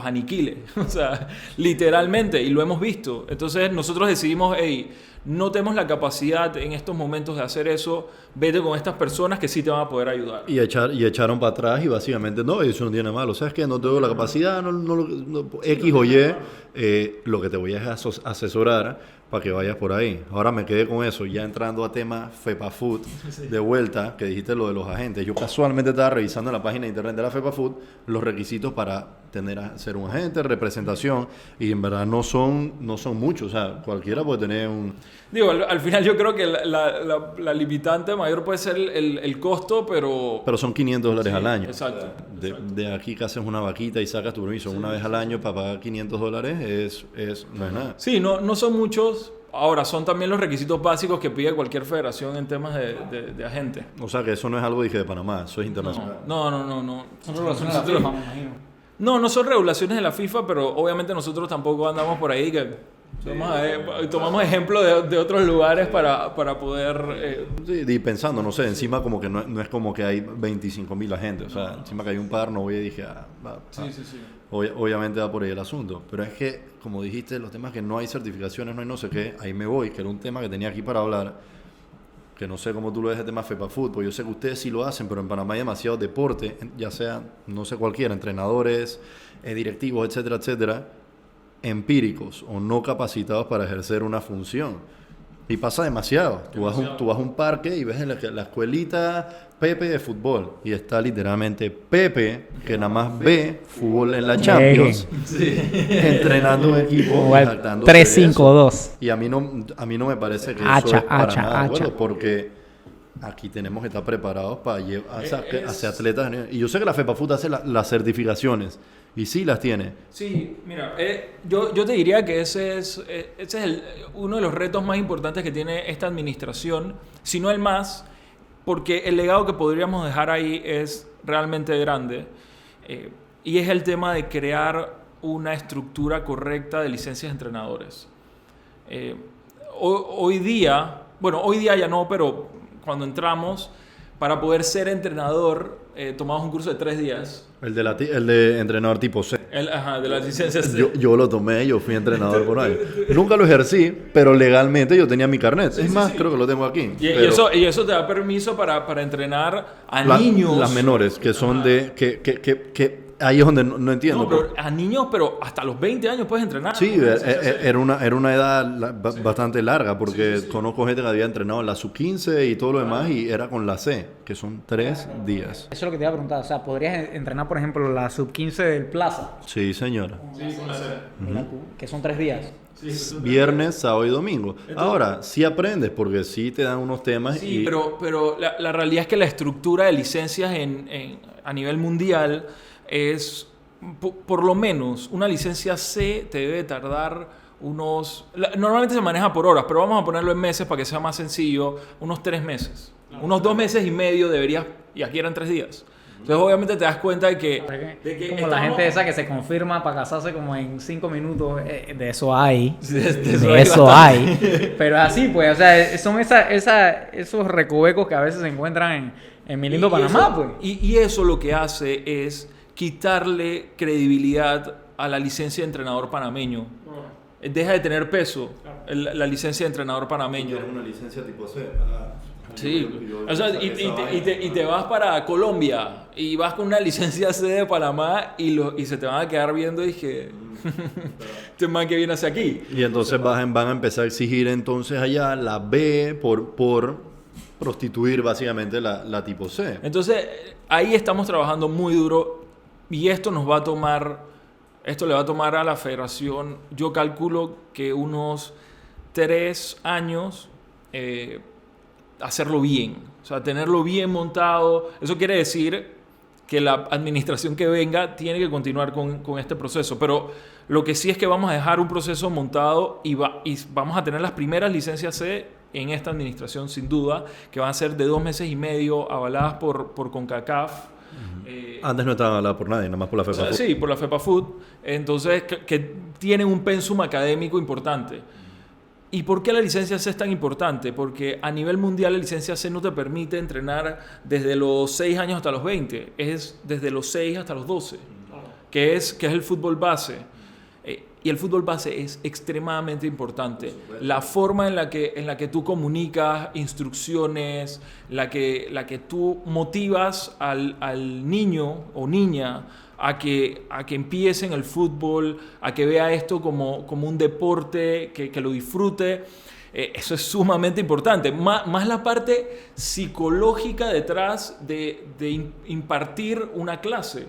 aniquile, o sea, literalmente, y lo hemos visto. Entonces nosotros decidimos, hey, no tenemos la capacidad en estos momentos de hacer eso, vete con estas personas que sí te van a poder ayudar. Y echaron para atrás y básicamente, no, eso no tiene malo. ¿Sabes qué? No tengo la capacidad, X o Y, lo que te voy a asesorar para que vayas por ahí. Ahora me quedé con eso, ya entrando a tema FEPAFUT, de vuelta, que dijiste lo de los agentes. Yo casualmente estaba revisando en la página de internet de la FEPAFUT los requisitos para ser un agente, representación, y en verdad no son muchos. O sea, cualquiera puede tener un... Digo, al final yo creo que la limitante mayor puede ser el costo, pero Pero son $500 al año. Exacto. De aquí que haces una vaquita y sacas tu permiso una vez al año para pagar $500 no es nada. Sí, no son muchos. Ahora, son también los requisitos básicos que pide cualquier federación en temas de agente. O sea que eso no es algo dije de Panamá, eso es internacional. No. Son regulaciones de la FIFA, me imagino. No son regulaciones de la FIFA, pero obviamente nosotros tampoco andamos por ahí que tomamos ejemplo de otros lugares para poder... Sí, y pensando, no sé, encima como que no es como que hay 25,000 agentes, o sea, encima que hay un par, no voy a dije, Sí. obviamente va por ahí el asunto, pero es que, como dijiste, los temas que no hay certificaciones, no hay no sé qué, ahí me voy, que era un tema que tenía aquí para hablar, que no sé cómo tú lo ves el tema FEPAFUT, porque yo sé que ustedes sí lo hacen, pero en Panamá hay demasiado deporte, ya sea, no sé cualquiera, entrenadores, directivos, etcétera, etcétera, empíricos o no capacitados para ejercer una función. Y pasa demasiado. Tú vas a un parque y ves en la escuelita Pepe de fútbol y está literalmente Pepe, que nada más ve fútbol en la Champions, entrenando un equipo, jactándose de eso. 3-5-2. Y a mí no me parece que eso Hacha, es para hacha, nada de acuerdo, hacha. porque aquí tenemos que estar preparados para hacer atletas. Y yo sé que la FEPAFUT hace las certificaciones, y sí las tiene. Sí, mira, yo te diría que ese es uno de los retos más importantes que tiene esta administración, si no el más, porque el legado que podríamos dejar ahí es realmente grande, y es el tema de crear una estructura correcta de licencias de entrenadores. Hoy día ya no, pero cuando entramos, para poder ser entrenador, tomamos un curso de 3 días. El de entrenador tipo C. De las licencias. Yo lo tomé, yo fui entrenador por ahí. Nunca lo ejercí, pero legalmente yo tenía mi carnet. Es más, creo que lo tengo aquí. Y eso te da permiso para entrenar a niños. Las menores, que son que ahí es donde no entiendo. No, pero a niños, pero hasta los 20 años puedes entrenar. Sí, era una edad bastante larga, porque conozco gente que había entrenado en la sub-15 y todo lo demás, y era con la C, que son 3 días. Eso es lo que te iba a preguntar. O sea, ¿podrías entrenar, por ejemplo, la sub-15 del Plaza? Sí, señora. Sí, con la C. Que son 3 días. Sí, Viernes, sábado y domingo. Ahora, sí aprendes, porque sí te dan unos temas. Sí, pero la realidad es que la estructura de licencias a nivel mundial es, por lo menos, una licencia C te debe tardar normalmente se maneja por horas, pero vamos a ponerlo en meses para que sea más sencillo, unos 3 meses. Unos 2 meses y medio deberías, y aquí eran 3 días. Entonces, obviamente, te das cuenta de que como la gente esa que se confirma para casarse como en 5 minutos, de eso hay. De eso hay. Pero es así, pues, o sea, son esos recovecos que a veces se encuentran en mi lindo Panamá, eso, pues. Y eso lo que hace es quitarle credibilidad a la licencia de entrenador panameño. Deja de tener peso la licencia de entrenador panameño. una licencia tipo C. Sí, o sea, y te vas para Colombia y vas con una licencia C de Panamá y se te van a quedar viendo y dije, este man que viene hacia aquí. Y entonces van a empezar a exigir entonces allá la B por prostituir básicamente la tipo C. Entonces, ahí estamos trabajando muy duro y esto le va a tomar a la federación, yo calculo que unos 3 años hacerlo bien, o sea, tenerlo bien montado. Eso quiere decir que la administración que venga tiene que continuar con este proceso, pero lo que sí es que vamos a dejar un proceso montado y vamos a tener las primeras licencias C en esta administración, sin duda, que van a ser de 2 meses y medio, avaladas por CONCACAF. Antes no estaba avalada por nadie, nada más por la FEPAFUT. Sí, por la FEPAFUT. Entonces, que tienen un pensum académico importante. ¿Y por qué la licencia C es tan importante? Porque a nivel mundial la licencia C no te permite entrenar desde los 6 años hasta los 20. Es desde los 6 hasta los 12, que es el fútbol base. Y el fútbol base es extremadamente importante. La forma en la que tú comunicas instrucciones, la que tú motivas al niño o niña a que empiece en el fútbol, a que vea esto como un deporte, que lo disfrute. Eso es sumamente importante. Más la parte psicológica detrás de impartir una clase.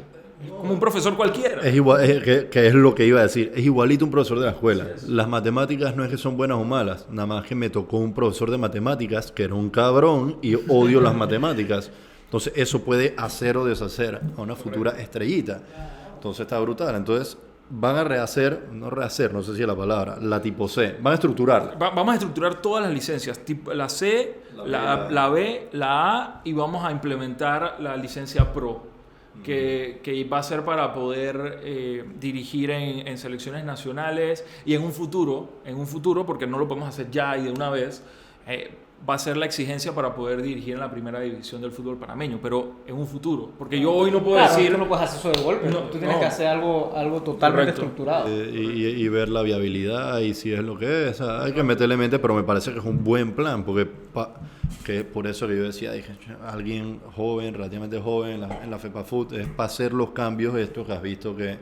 Como un profesor cualquiera. Es igual, que es lo que iba a decir. Es igualito un profesor de la escuela. Las matemáticas no es que son buenas o malas. Nada más que me tocó un profesor de matemáticas que era un cabrón y odio las matemáticas. Entonces eso puede hacer o deshacer a una futura estrellita. Entonces está brutal. Entonces van a no sé si es la palabra, la tipo C. Van a estructurar. Vamos a estructurar todas las licencias. La C, la B, la A, y vamos a implementar la licencia Pro. Que va a ser para poder dirigir en selecciones nacionales y en un futuro, porque no lo podemos hacer ya y de una vez, va a ser la exigencia para poder dirigir en la primera división del fútbol panameño, pero en un futuro, porque yo hoy no puedo decir... Tú no puedes hacer eso de golpe, tú tienes que hacer algo totalmente estructurado. Y ver la viabilidad y si es lo que es. O sea, hay que meterle mente, pero me parece que es un buen plan, porque que por eso que yo decía, dije, alguien joven, relativamente joven en la FEPAFUT, es para hacer los cambios estos que has visto que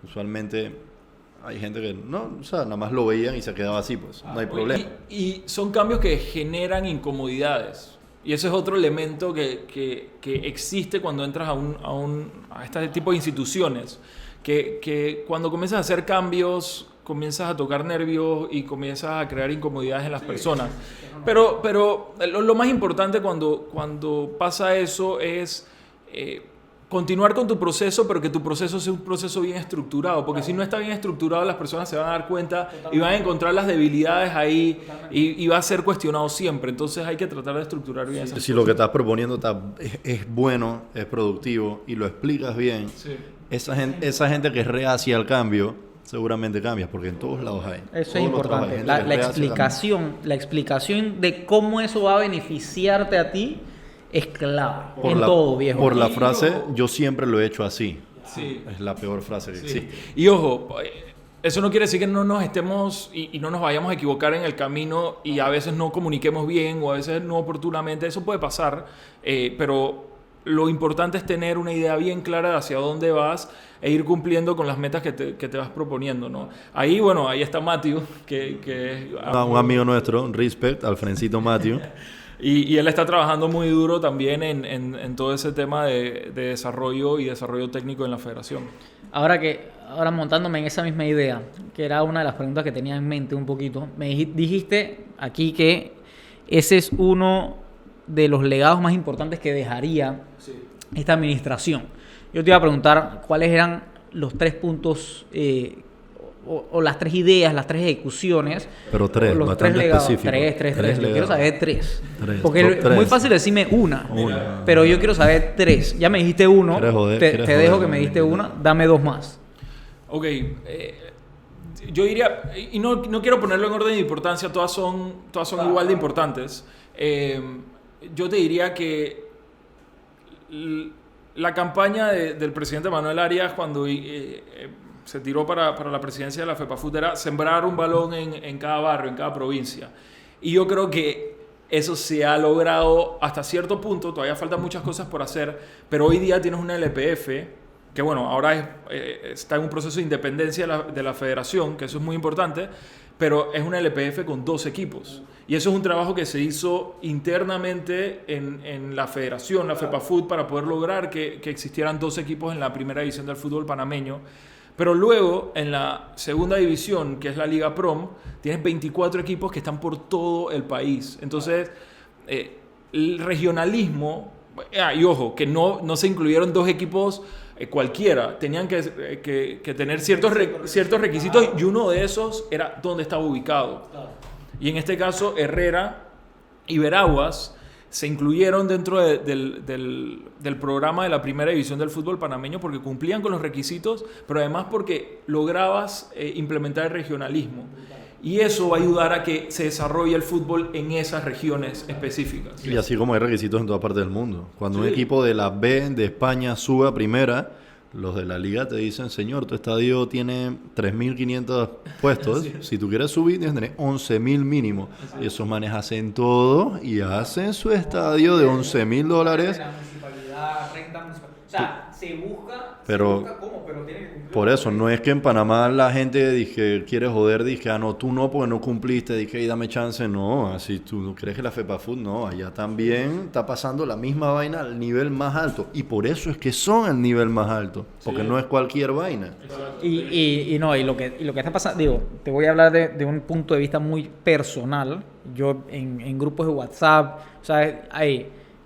usualmente hay gente que no, o sea, nada más lo veían y se quedaba así, pues no hay problema. Y son cambios que generan incomodidades. Y ese es otro elemento que existe cuando entras a este tipo de instituciones. Que cuando comienzas a hacer cambios, comienzas a tocar nervios y comienzas a crear incomodidades en las personas. Pero lo más importante cuando pasa eso es continuar con tu proceso, pero que tu proceso sea un proceso bien estructurado. Porque si no está bien estructurado, las personas se van a dar cuenta y van a encontrar las debilidades ahí y va a ser cuestionado siempre. Entonces hay que tratar de estructurar bien esas Si lo que estás proponiendo es bueno, es productivo y lo explicas bien, esa gente que es reacia al cambio, seguramente cambias, porque en todos lados hay. Eso es importante. La explicación de cómo eso va a beneficiarte a ti es clave. Todo, viejo. Por la frase, yo siempre lo he hecho así. Sí. Es la peor frase que existe. Y ojo, eso no quiere decir que no nos estemos y no nos vayamos a equivocar en el camino y a veces no comuniquemos bien o a veces no oportunamente. Eso puede pasar, pero lo importante es tener una idea bien clara de hacia dónde vas e ir cumpliendo con las metas que te vas proponiendo, ¿no? Ahí, bueno, ahí está Matthew, que es Un amigo nuestro, respect, Alfrencito Matthew. y él está trabajando muy duro también en todo ese tema de desarrollo y desarrollo técnico en la federación. Ahora montándome en esa misma idea, que era una de las preguntas que tenía en mente un poquito, me dijiste aquí que ese es uno de los legados más importantes que dejaría esta administración. Yo te iba a preguntar cuáles eran los 3 puntos o las 3 ideas, las 3 ejecuciones. Pero 3, los bastante 3 legados. específico. 3. Yo quiero saber 3. Porque top es tres. muy fácil decirme una, pero yo quiero saber 3. Ya me dijiste uno, te dejo que me dijiste una, dame 2 más. Ok, yo diría, y no quiero ponerlo en orden de importancia, todas son igual de importantes. Yo te diría que la campaña del presidente Manuel Arias cuando se tiró para la presidencia de la FEPAFUT era sembrar un balón en cada barrio, en cada provincia. Y yo creo que eso se ha logrado hasta cierto punto, todavía faltan muchas cosas por hacer, pero hoy día tienes una LPF que bueno, ahora está en un proceso de independencia de la federación, que eso es muy importante, pero es una LPF con 2 equipos. Y eso es un trabajo que se hizo internamente en la federación, la FEPAFUT, para poder lograr que existieran 2 equipos en la primera división del fútbol panameño. Pero luego, en la segunda división, que es la Liga Prom, tienes 24 equipos que están por todo el país. Entonces, el regionalismo, y ojo, que no se incluyeron 2 equipos cualquiera, tenían que tener ciertos requisitos y uno de esos era dónde estaba ubicado. Y en este caso, Herrera y Veraguas se incluyeron dentro del programa de la primera división del fútbol panameño porque cumplían con los requisitos, pero además porque lograbas implementar el regionalismo. Y eso va a ayudar a que se desarrolle el fútbol en esas regiones específicas. Y así como hay requisitos en toda parte del mundo. Cuando un equipo de la B de España sube a primera, los de la liga te dicen, señor, tu estadio tiene 3.500 puestos. Si tú quieres subir, tienes que tener 11.000 mínimo. Y esos manes hacen todo y hacen su estadio de $11.000. La municipalidad, renta municipal. O sea, se busca cómo, pero tiene que cumplir. Por eso, no es que en Panamá la gente dije, quiere joder, dije, no, tú no, porque no cumpliste, dije, y dame chance. No, así tú no crees que la FEPAFUT, no, allá también está pasando la misma vaina al nivel más alto. Y por eso es que son el nivel más alto, porque no es cualquier vaina. Y lo que está pasando, digo, te voy a hablar de un punto de vista muy personal. Yo en grupos de WhatsApp, o sea,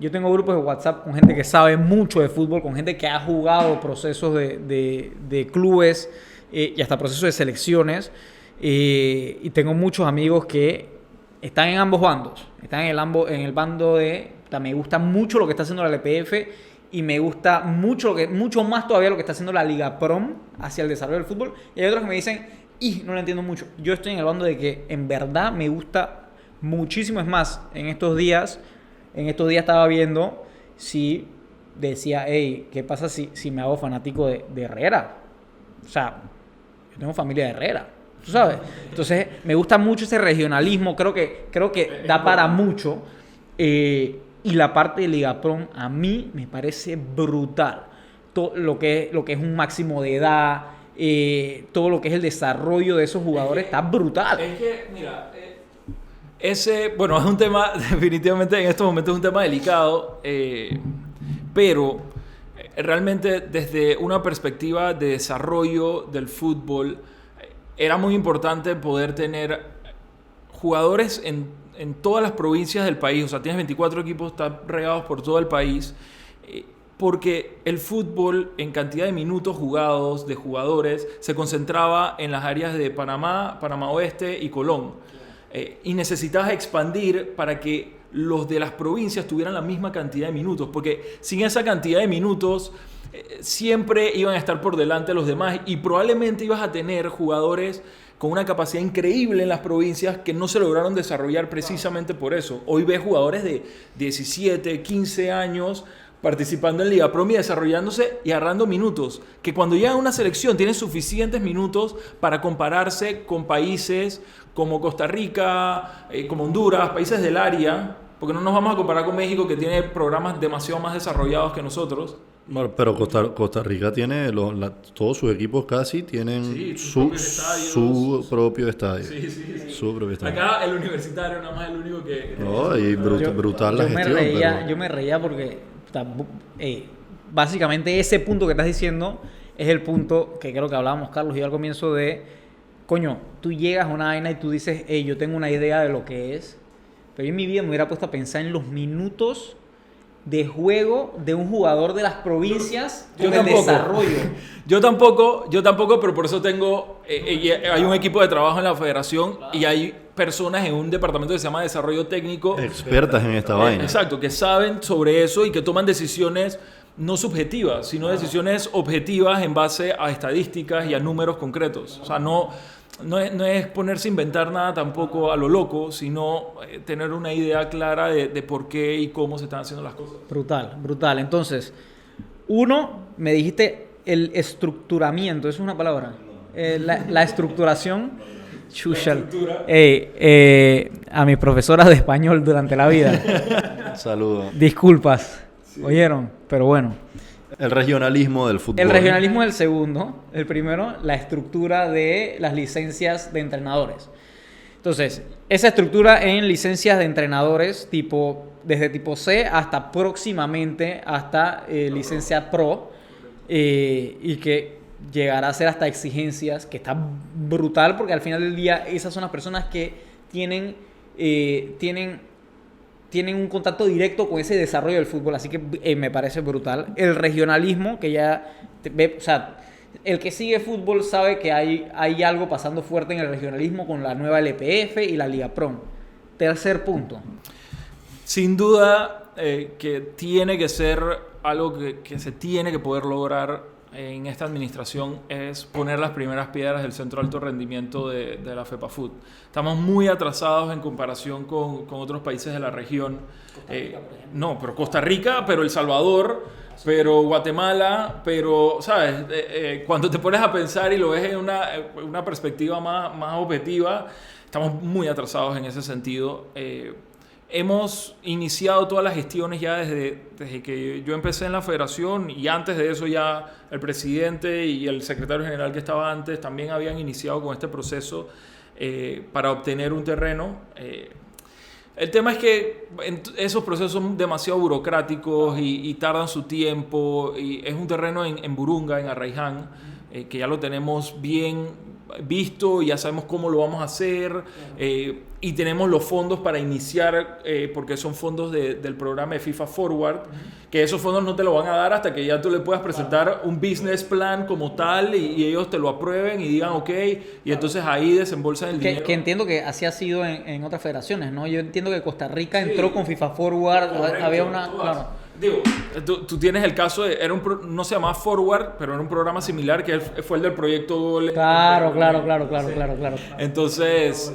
yo tengo grupos de WhatsApp con gente que sabe mucho de fútbol, con gente que ha jugado procesos de clubes y hasta procesos de selecciones. Y tengo muchos amigos que están en ambos bandos. Están en el bando de... Me gusta mucho lo que está haciendo la LPF y me gusta mucho más todavía lo que está haciendo la Liga Prom hacia el desarrollo del fútbol. Y hay otros que me dicen, no lo entiendo mucho. Yo estoy en el bando de que en verdad me gusta muchísimo. Es más, en estos días estaba viendo si decía, ¿qué pasa si me hago fanático de Herrera? O sea, yo tengo familia de Herrera, tú sabes. Entonces, me gusta mucho ese regionalismo, creo que da para mucho. Y la parte de Liga Prom a mí me parece brutal. Todo lo que es un máximo de edad, todo lo que es el desarrollo de esos jugadores está brutal. Es que, mira... bueno, es un tema, definitivamente en estos momentos es un tema delicado, pero realmente desde una perspectiva de desarrollo del fútbol, era muy importante poder tener jugadores en todas las provincias del país. O sea, tienes 24 equipos, están regados por todo el país, porque el fútbol en cantidad de minutos jugados, de jugadores, se concentraba en las áreas de Panamá, Panamá Oeste y Colón. Y necesitabas expandir para que los de las provincias tuvieran la misma cantidad de minutos, porque sin esa cantidad de minutos siempre iban a estar por delante los demás y probablemente ibas a tener jugadores con una capacidad increíble en las provincias que no se lograron desarrollar precisamente por eso. Hoy ves jugadores de 17, 15 años participando en Liga Prom y desarrollándose y agarrando minutos, que cuando llega a una selección tienen suficientes minutos para compararse con países como Costa Rica, como Honduras, países del área, porque no nos vamos a comparar con México, que tiene programas demasiado más desarrollados que nosotros. Bueno, pero Costa Rica tiene, todos sus equipos casi tienen Sí, su propio estadio. Sí. Su propio estadio. Acá el universitario nada más es el único que No, y brutal la Yo me gestión. reía, pero- yo me reía porque básicamente ese punto que estás diciendo es el punto que creo que hablábamos Carlos y yo al comienzo de, coño, tú llegas a una vaina y tú dices, hey, yo tengo una idea de lo que es, pero yo en mi vida me hubiera puesto a pensar en los minutos de juego de un jugador de las provincias Yo con el tampoco. desarrollo. Yo tampoco, pero por eso tengo, hay un equipo de trabajo en la federación y hay personas en un departamento que se llama Desarrollo Técnico. Expertas en esta vaina. Exacto, que saben sobre eso y que toman decisiones no subjetivas, sino decisiones objetivas en base a estadísticas y a números concretos. O sea, no es ponerse a inventar nada tampoco a lo loco, sino tener una idea clara de por qué y cómo se están haciendo las cosas. Brutal. Entonces, uno, me dijiste el estructuramiento, ¿eso es una palabra? La estructuración. Chuchal. A mis profesoras de español durante la vida. Saludos. Disculpas. ¿Oyeron? Pero bueno. El regionalismo del fútbol. El regionalismo es el segundo. El primero, la estructura de las licencias de entrenadores. Entonces, esa estructura en licencias de entrenadores desde tipo C hasta próximamente hasta licencia Pro y que llegará a ser hasta exigencias, que está brutal porque al final del día esas son las personas que tienen un contacto directo con ese desarrollo del fútbol, así que me parece brutal. El regionalismo, que ya o sea, el que sigue fútbol sabe que hay algo pasando fuerte en el regionalismo con la nueva LPF y la Liga Pro. Tercer punto. Sin duda que tiene que ser algo que se tiene que poder lograr en esta administración es poner las primeras piedras del centro de alto rendimiento de la FEPAFUT. Estamos muy atrasados en comparación con otros países de la región. Costa Rica, por ejemplo. No, pero Costa Rica, pero El Salvador, pero Guatemala, pero, ¿sabes? Cuando te pones a pensar y lo ves en una perspectiva más objetiva, estamos muy atrasados en ese sentido. Hemos iniciado todas las gestiones ya desde que yo empecé en la federación y antes de eso ya el presidente y el secretario general que estaba antes también habían iniciado con este proceso para obtener un terreno. El tema es que esos procesos son demasiado burocráticos y tardan su tiempo. Y es un terreno en Burunga, en Arraiján, que ya lo tenemos bien visto y ya sabemos cómo lo vamos a hacer y tenemos los fondos para iniciar porque son fondos del programa de FIFA Forward, que esos fondos no te lo van a dar hasta que ya tú le puedas presentar un business plan como tal y ellos te lo aprueben y digan ok, y entonces ahí desembolsan el dinero. Que entiendo que así ha sido en otras federaciones, ¿no? Yo entiendo que Costa Rica entró con FIFA Forward, Correcto, había una... Claro. Digo, tú tienes el caso de, no se llamaba Forward, pero era un programa similar que fue el del proyecto Gol. Claro. Entonces,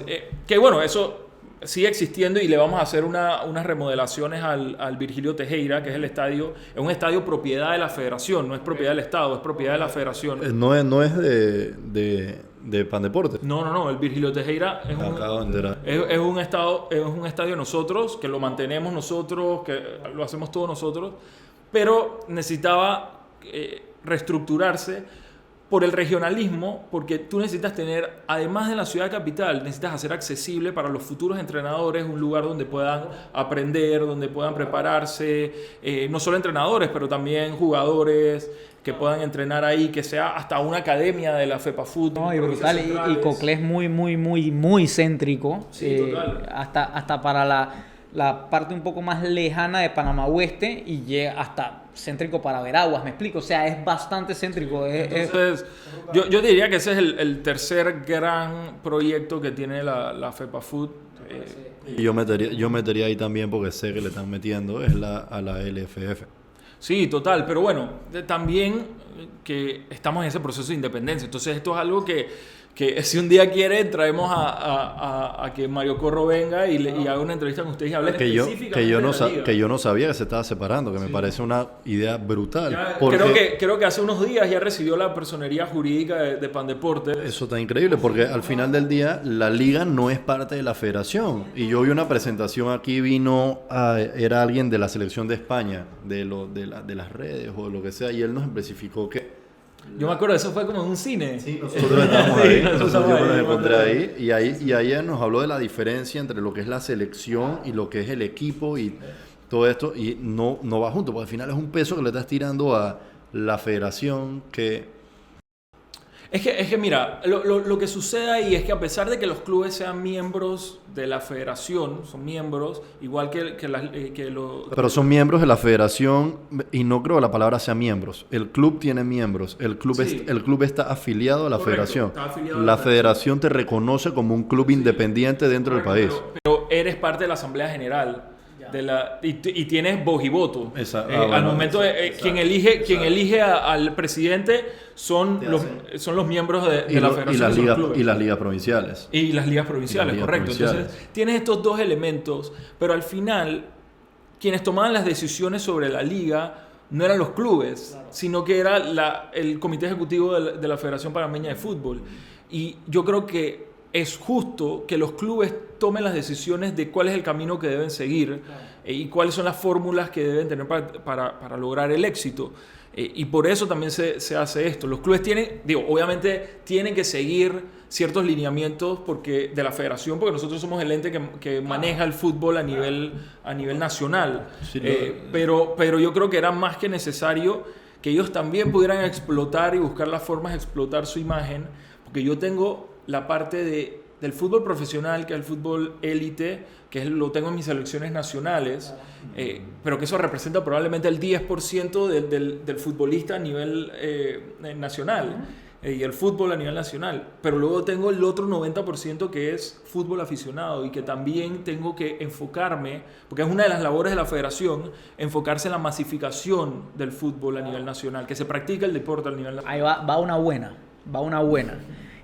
que bueno, eso sigue existiendo y le vamos a hacer unas remodelaciones al Virgilio Tejera, que es el estadio. Es un estadio propiedad de la federación, no es propiedad del Estado, es propiedad de la federación. No es de Pandeporte. No, el Virgilio Tejera es Acabo de enterar. es un estadio nosotros, que lo mantenemos nosotros, que lo hacemos todos nosotros, pero necesitaba reestructurarse por el regionalismo, porque tú necesitas tener, además de la ciudad capital, necesitas hacer accesible para los futuros entrenadores un lugar donde puedan aprender, donde puedan prepararse, no solo entrenadores, pero también jugadores que puedan entrenar ahí, que sea hasta una academia de la FEPAFUT. No, y brutal, y Coclé es muy céntrico, Sí, total. hasta para la parte un poco más lejana de Panamá Oeste y llega hasta céntrico para Veraguas, me explico, o sea, es bastante céntrico. Entonces, yo diría que ese es el tercer gran proyecto que tiene la FEPAFUT. Y yo metería ahí también, porque sé que le están metiendo, a la LFF. Sí, total, pero bueno, también que estamos en ese proceso de independencia. Entonces esto es algo que si un día quieren traemos a que Mario Corro venga y haga una entrevista con ustedes y hable específicamente de la liga. Que yo no sabía que se estaba separando, que me parece una idea brutal. Creo que hace unos días ya recibió la personería jurídica de Pandeporte. Eso está increíble, porque al final del día la liga no es parte de la federación. Y yo vi una presentación aquí, era alguien de la selección de España, de las redes o lo que sea, y él nos especificó que... Yo me acuerdo, eso fue como en un cine. Sí, nosotros estábamos ahí, Sí, yo me los encontré ahí. ahí, y ahí él nos habló de la diferencia entre lo que es la selección y lo que es el equipo y todo esto, y no va junto, porque al final es un peso que le estás tirando a la federación que... Es que mira, lo que sucede ahí es que a pesar de que los clubes sean miembros de la federación, son miembros, igual Pero son miembros de la federación, y no creo que la palabra sea miembros. El club tiene miembros, el club está afiliado a la federación. La federación te reconoce como un club independiente dentro del país. Pero eres parte de la Asamblea General. Y tienes voz y voto. Al momento quien elige al presidente son los miembros de la federación y las ligas provinciales. Y las ligas provinciales, correcto. Entonces tienes estos dos elementos, pero al final quienes tomaban las decisiones sobre la liga no eran los clubes, sino que era el comité ejecutivo de la Federación Panameña de Fútbol. Y yo creo que es justo que los clubes tomen las decisiones de cuál es el camino que deben seguir y cuáles son las fórmulas que deben tener para lograr el éxito. Y por eso también se hace esto. Los clubes obviamente tienen que seguir ciertos lineamientos de la federación, porque nosotros somos el ente que maneja el fútbol a nivel nacional. Sí, pero yo creo que era más que necesario que ellos también pudieran explotar y buscar las formas de explotar su imagen, porque yo tengo la parte del fútbol profesional, que es el fútbol élite, que lo tengo en mis selecciones nacionales, pero que eso representa probablemente el 10% del futbolista a nivel nacional, y el fútbol a nivel nacional. Pero luego tengo el otro 90% que es fútbol aficionado, y que también tengo que enfocarme, porque es una de las labores de la federación, enfocarse en la masificación del fútbol a nivel nacional, que se practica el deporte a nivel nacional. Ahí va una buena.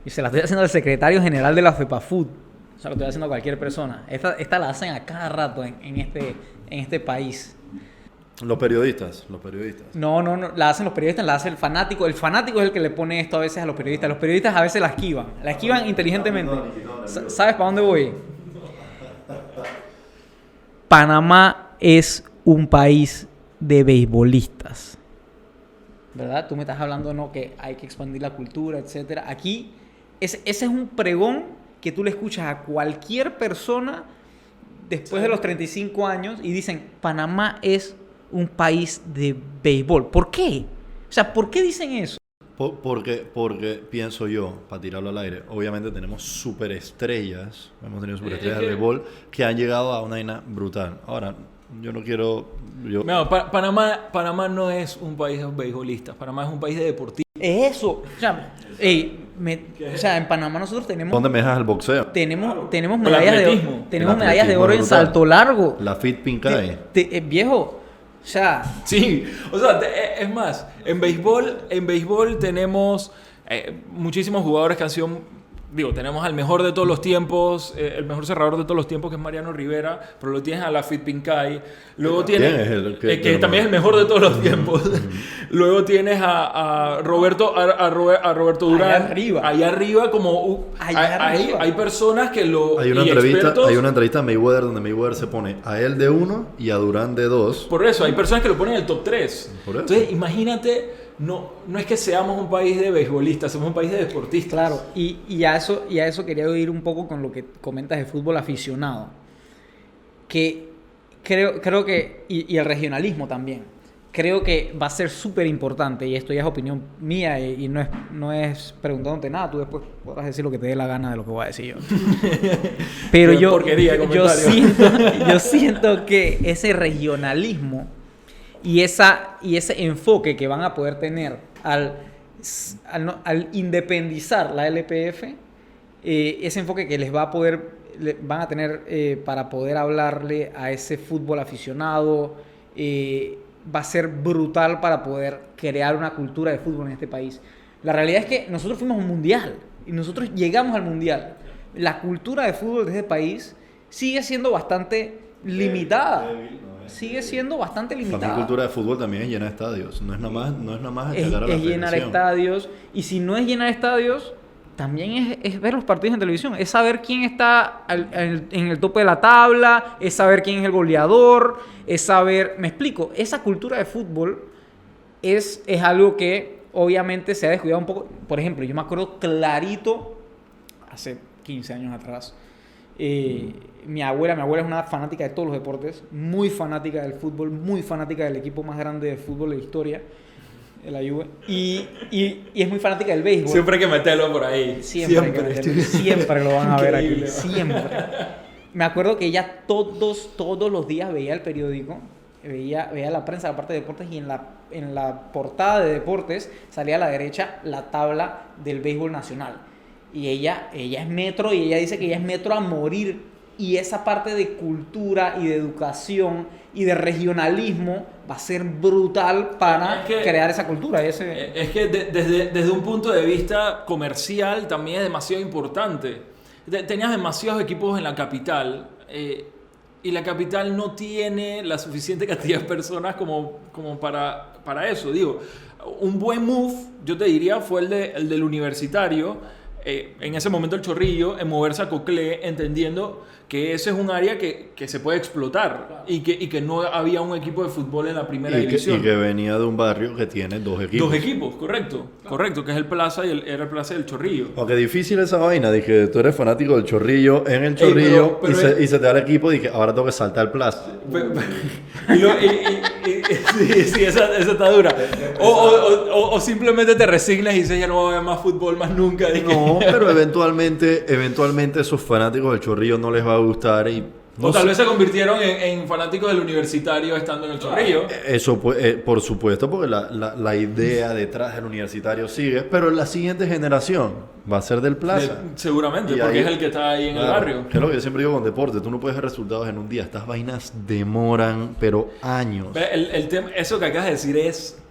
Y se la estoy haciendo al secretario general de la FEPAFUT. O sea, lo estoy haciendo a cualquier persona. Esta la hacen a cada rato en este país. Los periodistas. No, la hacen los periodistas, la hace el fanático. El fanático es el que le pone esto a veces a los periodistas. Los periodistas a veces la esquivan inteligentemente. ¿Sabes para dónde voy? Panamá es un país de beisbolistas, ¿verdad? Tú me estás hablando, ¿no?, que hay que expandir la cultura, etcétera. Aquí, ese es un pregón que tú le escuchas a cualquier persona después de los 35 años y dicen, Panamá es un país de béisbol. ¿Por qué? O sea, ¿por qué dicen eso? Porque pienso yo, para tirarlo al aire, obviamente tenemos superestrellas, hemos tenido superestrellas de béisbol que han llegado a una vaina brutal. Ahora, yo no quiero... No, Panamá no es un país de beisbolistas, Panamá es un país de deportistas. Eso, o sea, en Panamá nosotros tenemos... ¿Dónde me dejas el boxeo? Tenemos medallas de oro en salto largo. La Fit Pincay. Viejo, o sea... Sí, o sea, es más, en béisbol tenemos muchísimos jugadores que han sido... tenemos al mejor de todos los tiempos, el mejor cerrador de todos los tiempos, que es Mariano Rivera, pero lo tienes a la Fit Pincay. Luego tienes... que también es el mejor de todos los tiempos. Luego tienes a Roberto Durán. Allá arriba como... Hay personas que lo... Hay una entrevista a Mayweather donde Mayweather se pone a él de 1 y a Durán de 2. Por eso, hay personas que lo ponen en el top 3. Entonces, imagínate... No es que seamos un país de beisbolistas, somos un país de deportistas. Claro, y a eso quería ir un poco con lo que comentas de fútbol aficionado. Que creo que, y el regionalismo también, creo que va a ser súper importante, y esto ya es opinión mía y no es preguntándote nada, tú después podrás decir lo que te dé la gana de lo que voy a decir yo. Pero yo siento que ese regionalismo y ese enfoque que van a poder tener al independizar la LPF, ese enfoque que van a tener para poder hablarle a ese fútbol aficionado, va a ser brutal para poder crear una cultura de fútbol en este país. La realidad es que nosotros fuimos a un mundial y nosotros llegamos al mundial. La cultura de fútbol de este país sigue siendo bastante limitada. Sigue siendo bastante limitada. También cultura de fútbol también es llenar estadios. No es nada más Es atacar a la llenar federación. estadios. Y si no es llenar estadios, también es ver los partidos en televisión. Es saber quién está en el tope de la tabla. Es saber quién es el goleador. Es saber... Me explico. Esa cultura de fútbol es algo que obviamente se ha descuidado un poco. Por ejemplo, yo me acuerdo clarito, hace 15 años atrás, mi abuela es una fanática de todos los deportes, muy fanática del fútbol, muy fanática del equipo más grande de fútbol de la historia, de la Juve, y es muy fanática del béisbol. Siempre hay que meterlo por ahí. Siempre lo van a ver aquí, Increíble. siempre. Me acuerdo que ella todos los días veía el periódico, veía la prensa, la parte de deportes, y en la portada de deportes salía a la derecha la tabla del béisbol nacional. Y ella es metro, y ella dice que ella es metro a morir. Y esa parte de cultura y de educación y de regionalismo va a ser brutal para crear esa cultura. Es que desde un punto de vista comercial también es demasiado importante. Tenías demasiados equipos en la capital, y la capital no tiene la suficiente cantidad de personas como para eso. Digo, un buen move, yo te diría, fue el del Universitario. En ese momento el Chorrillo, en moverse a Coclé, entendiendo que ese es un área que se puede explotar, claro, y que no había un equipo de fútbol en la primera división. Y que venía de un barrio que tiene dos equipos. Dos equipos, correcto, que es el Plaza y era el Plaza del Chorrillo. Aunque difícil esa vaina, dije, tú eres fanático del Chorrillo, en el Chorrillo, y se te da el equipo, dije, ahora tengo que saltar el Plaza. Sí, esa está dura. O simplemente te resignas y dices, ya no voy a ver más fútbol más nunca. No, pero eventualmente esos fanáticos del Chorrillo no les va a gustar y... O tal vez se convirtieron en fanáticos del Universitario estando en el Chorrillo. Eso, por supuesto, porque la idea detrás del Universitario sigue, pero la siguiente generación va a ser del Plaza. Seguramente, porque es el que está ahí en el barrio. Que es lo que yo siempre digo con deporte, tú no puedes ver resultados en un día, estas vainas demoran, pero años. El tema, eso que acabas de decir es,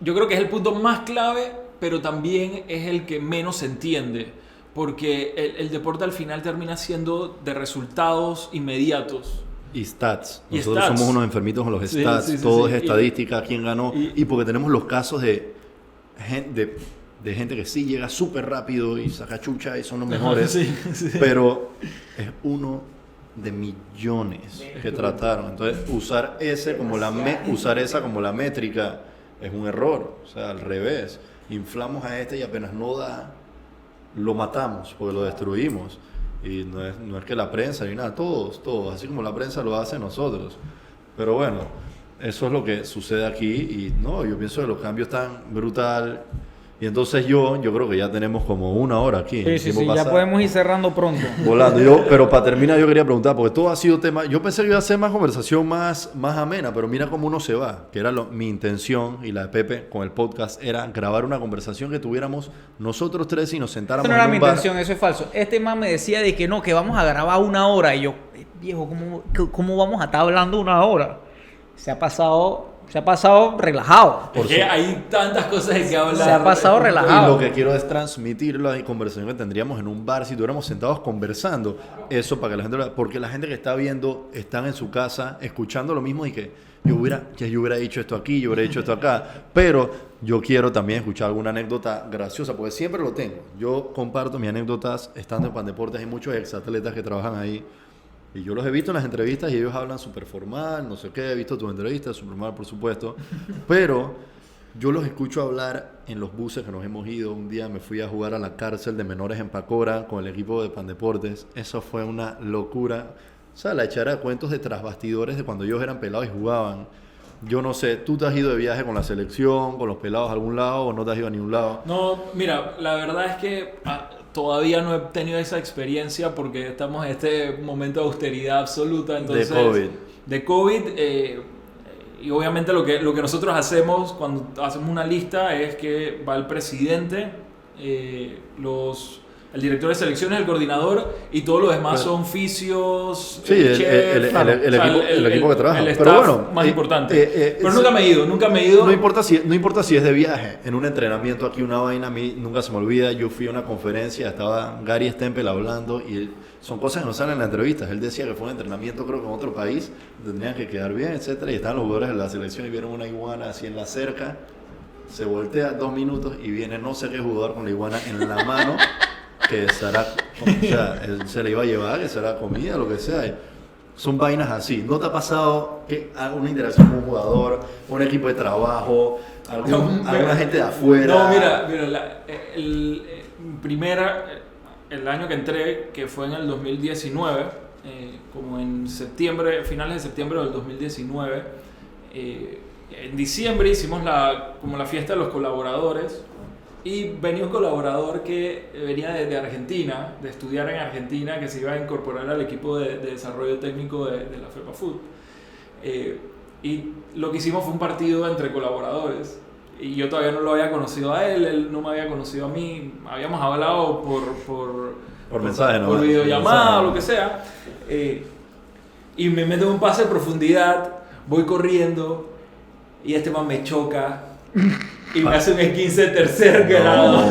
yo creo que es el punto más clave, pero también es el que menos se entiende. Porque el deporte al final termina siendo de resultados inmediatos. Y stats. Nosotros somos unos enfermitos con los stats. Todo es estadística, quién ganó. Y porque tenemos los casos de gente que sí llega súper rápido y saca chucha y son los mejores. Pero es uno de millones que trataron. Entonces, usar esa como la métrica es un error. O sea, al revés. Inflamos a y apenas no da... lo matamos porque lo destruimos, y no es que la prensa ni nada, todos, así como la prensa lo hace nosotros, pero bueno, eso es lo que sucede aquí. Y no, yo pienso que los cambios están brutal, y entonces yo creo que ya tenemos como una hora aquí. Sí, ya podemos ir cerrando pronto. Volando. Pero para terminar yo quería preguntar, porque todo ha sido tema, yo pensé que iba a ser más conversación más amena, pero mira cómo uno se va, que era mi intención y la de Pepe con el podcast, era grabar una conversación que tuviéramos nosotros tres y nos sentáramos en un bar. Eso no era mi intención, bar. eso es falso. Este man me decía de que no, que vamos a grabar una hora, y yo, viejo, ¿cómo vamos a estar hablando una hora? Se ha pasado relajado. Porque hay tantas cosas de que hablar. Se ha pasado relajado. Y lo que quiero es transmitir la conversación que tendríamos en un bar si estuviéramos sentados conversando. Eso para que la gente... Porque la gente que está viendo están en su casa escuchando lo mismo, y que yo hubiera dicho esto aquí, yo hubiera dicho esto acá. Pero yo quiero también escuchar alguna anécdota graciosa, porque siempre lo tengo. Yo comparto mis anécdotas estando en Pandeportes. Hay muchos exatletas que trabajan ahí. Y yo los he visto en las entrevistas y ellos hablan súper formal, no sé qué, he visto tus entrevistas, súper formal, por supuesto. Pero yo los escucho hablar en los buses que nos hemos ido. Un día me fui a jugar a la cárcel de menores en Pacora con el equipo de Pandeportes. Eso fue una locura. O sea, la echara de cuentos de trasbastidores de cuando ellos eran pelados y jugaban. Yo no sé, ¿tú te has ido de viaje con la selección, con los pelados a algún lado, o no te has ido a ningún lado? No, mira, la verdad es que... todavía no he tenido esa experiencia porque estamos en este momento de austeridad absoluta. Entonces, de COVID. Y obviamente lo que nosotros hacemos cuando hacemos una lista es que va el presidente, los El director de selecciones, el coordinador y todos los demás son fisios, Sí, el equipo que trabaja. El Pero staff bueno, más importante. Pero nunca me he ido. No importa si es de viaje, en un entrenamiento aquí, una vaina, a mí nunca se me olvida. Yo fui a una conferencia, estaba Gary Stempel hablando y son cosas que no salen en las entrevistas. Él decía que fue un entrenamiento, creo que en otro país, tendrían que quedar bien, etcétera. Y estaban los jugadores de la selección y vieron una iguana así en la cerca. Se voltea 2 minutos y viene no sé qué jugador con la iguana en la mano, que será, o sea, él se le iba a llevar, que será comida, lo que sea. Son vainas así. ¿No te ha pasado que alguna interacción con un jugador, un equipo de trabajo, alguna gente de afuera? No, mira, el año que entré, que fue en el 2019, como en septiembre, finales de septiembre del 2019, en diciembre hicimos como la fiesta de los colaboradores y venía un colaborador que venía de Argentina, de estudiar en Argentina, que se iba a incorporar al equipo de desarrollo técnico de la FEPAFUT. Y lo que hicimos fue un partido entre colaboradores y yo todavía no lo había conocido a él no me había conocido a mí, habíamos hablado por mensaje, ¿no? Por videollamada o lo que sea. Y me meto en un pase de profundidad, voy corriendo y este man me choca y me hace un 15 de tercer grado.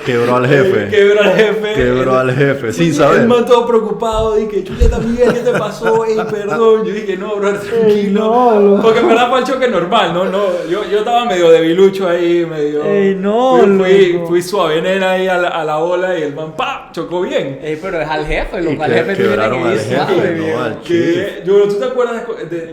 Quebró al jefe. Quebró al jefe, sin saber. El man todo preocupado, dije, Chuleta Miguel, ¿qué te pasó? Ey, perdón. Yo dije, no, bro, tranquilo. No. Porque en verdad fue el choque normal, ¿no? Yo estaba medio debilucho ahí, medio... Ey, no, fui suave nena ahí a la ola y el man, ¡pa! Chocó bien. Ey, pero es al jefe, lo Y cual el jefe tiene que ir suave, no, al ¿Tú te acuerdas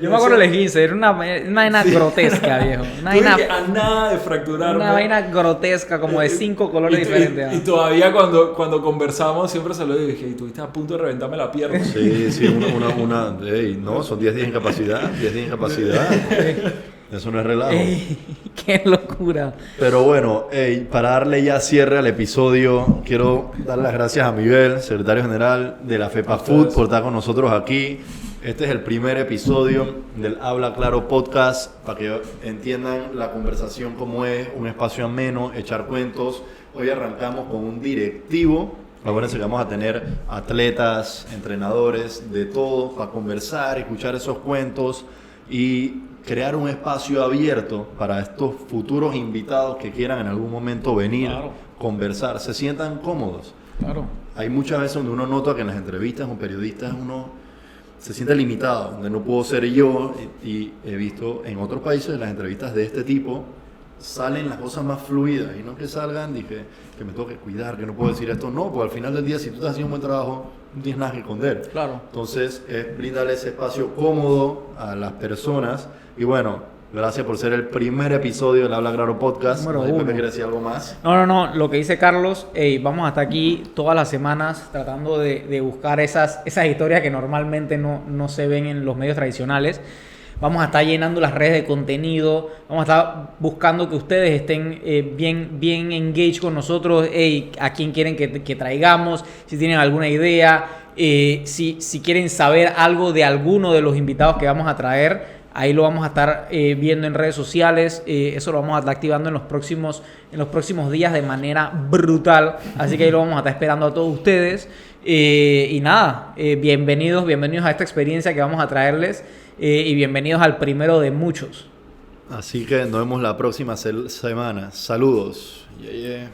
yo me acuerdo del 15, era una vaina grotesca, viejo. Una vaina, a nada de fracturarme. una vaina grotesca, como de 5 colores diferentes. Y todavía cuando conversamos siempre se lo dije, y estuviste a punto de reventarme la pierna. Sí, no, son 10 días de incapacidad, 10 días de incapacidad. Eso no es relajo. Ey, qué locura. Pero bueno, para darle ya cierre al episodio, quiero dar las gracias a Miguel, secretario general de la FEPAFUT, por estar con nosotros aquí. Este es el primer episodio del Habla Claro Podcast, para que entiendan la conversación como es, un espacio ameno, echar cuentos. Hoy arrancamos con un directivo. Acuérdense que vamos a tener atletas, entrenadores, de todo, para conversar, escuchar esos cuentos y crear un espacio abierto para estos futuros invitados que quieran en algún momento venir, conversar, se sientan cómodos. Claro. Hay muchas veces donde uno nota que en las entrevistas con periodistas uno se siente limitado, donde no puedo ser yo, y he visto en otros países las entrevistas de este tipo salen las cosas más fluidas y no que salgan dije que me tengo que cuidar, que no puedo decir esto, no, porque al final del día si tú estás haciendo un buen trabajo no tienes nada que esconder. Claro. Entonces es brindarle ese espacio cómodo a las personas y bueno, gracias por ser el primer episodio del Habla Claro Podcast. Número ¿Pepe uno. quiere decir algo más? No, lo que dice Carlos, vamos a estar aquí todas las semanas tratando de buscar esas historias que normalmente no se ven en los medios tradicionales. Vamos a estar llenando las redes de contenido, vamos a estar buscando que ustedes estén bien engaged con nosotros, a quién quieren que traigamos, si tienen alguna idea, si quieren saber algo de alguno de los invitados que vamos a traer. Ahí lo vamos a estar viendo en redes sociales. Eso lo vamos a estar activando en los próximos días de manera brutal. Así que ahí lo vamos a estar esperando a todos ustedes. Y nada, bienvenidos a esta experiencia que vamos a traerles. Y bienvenidos al primero de muchos. Así que nos vemos la próxima semana. Saludos. Yeah.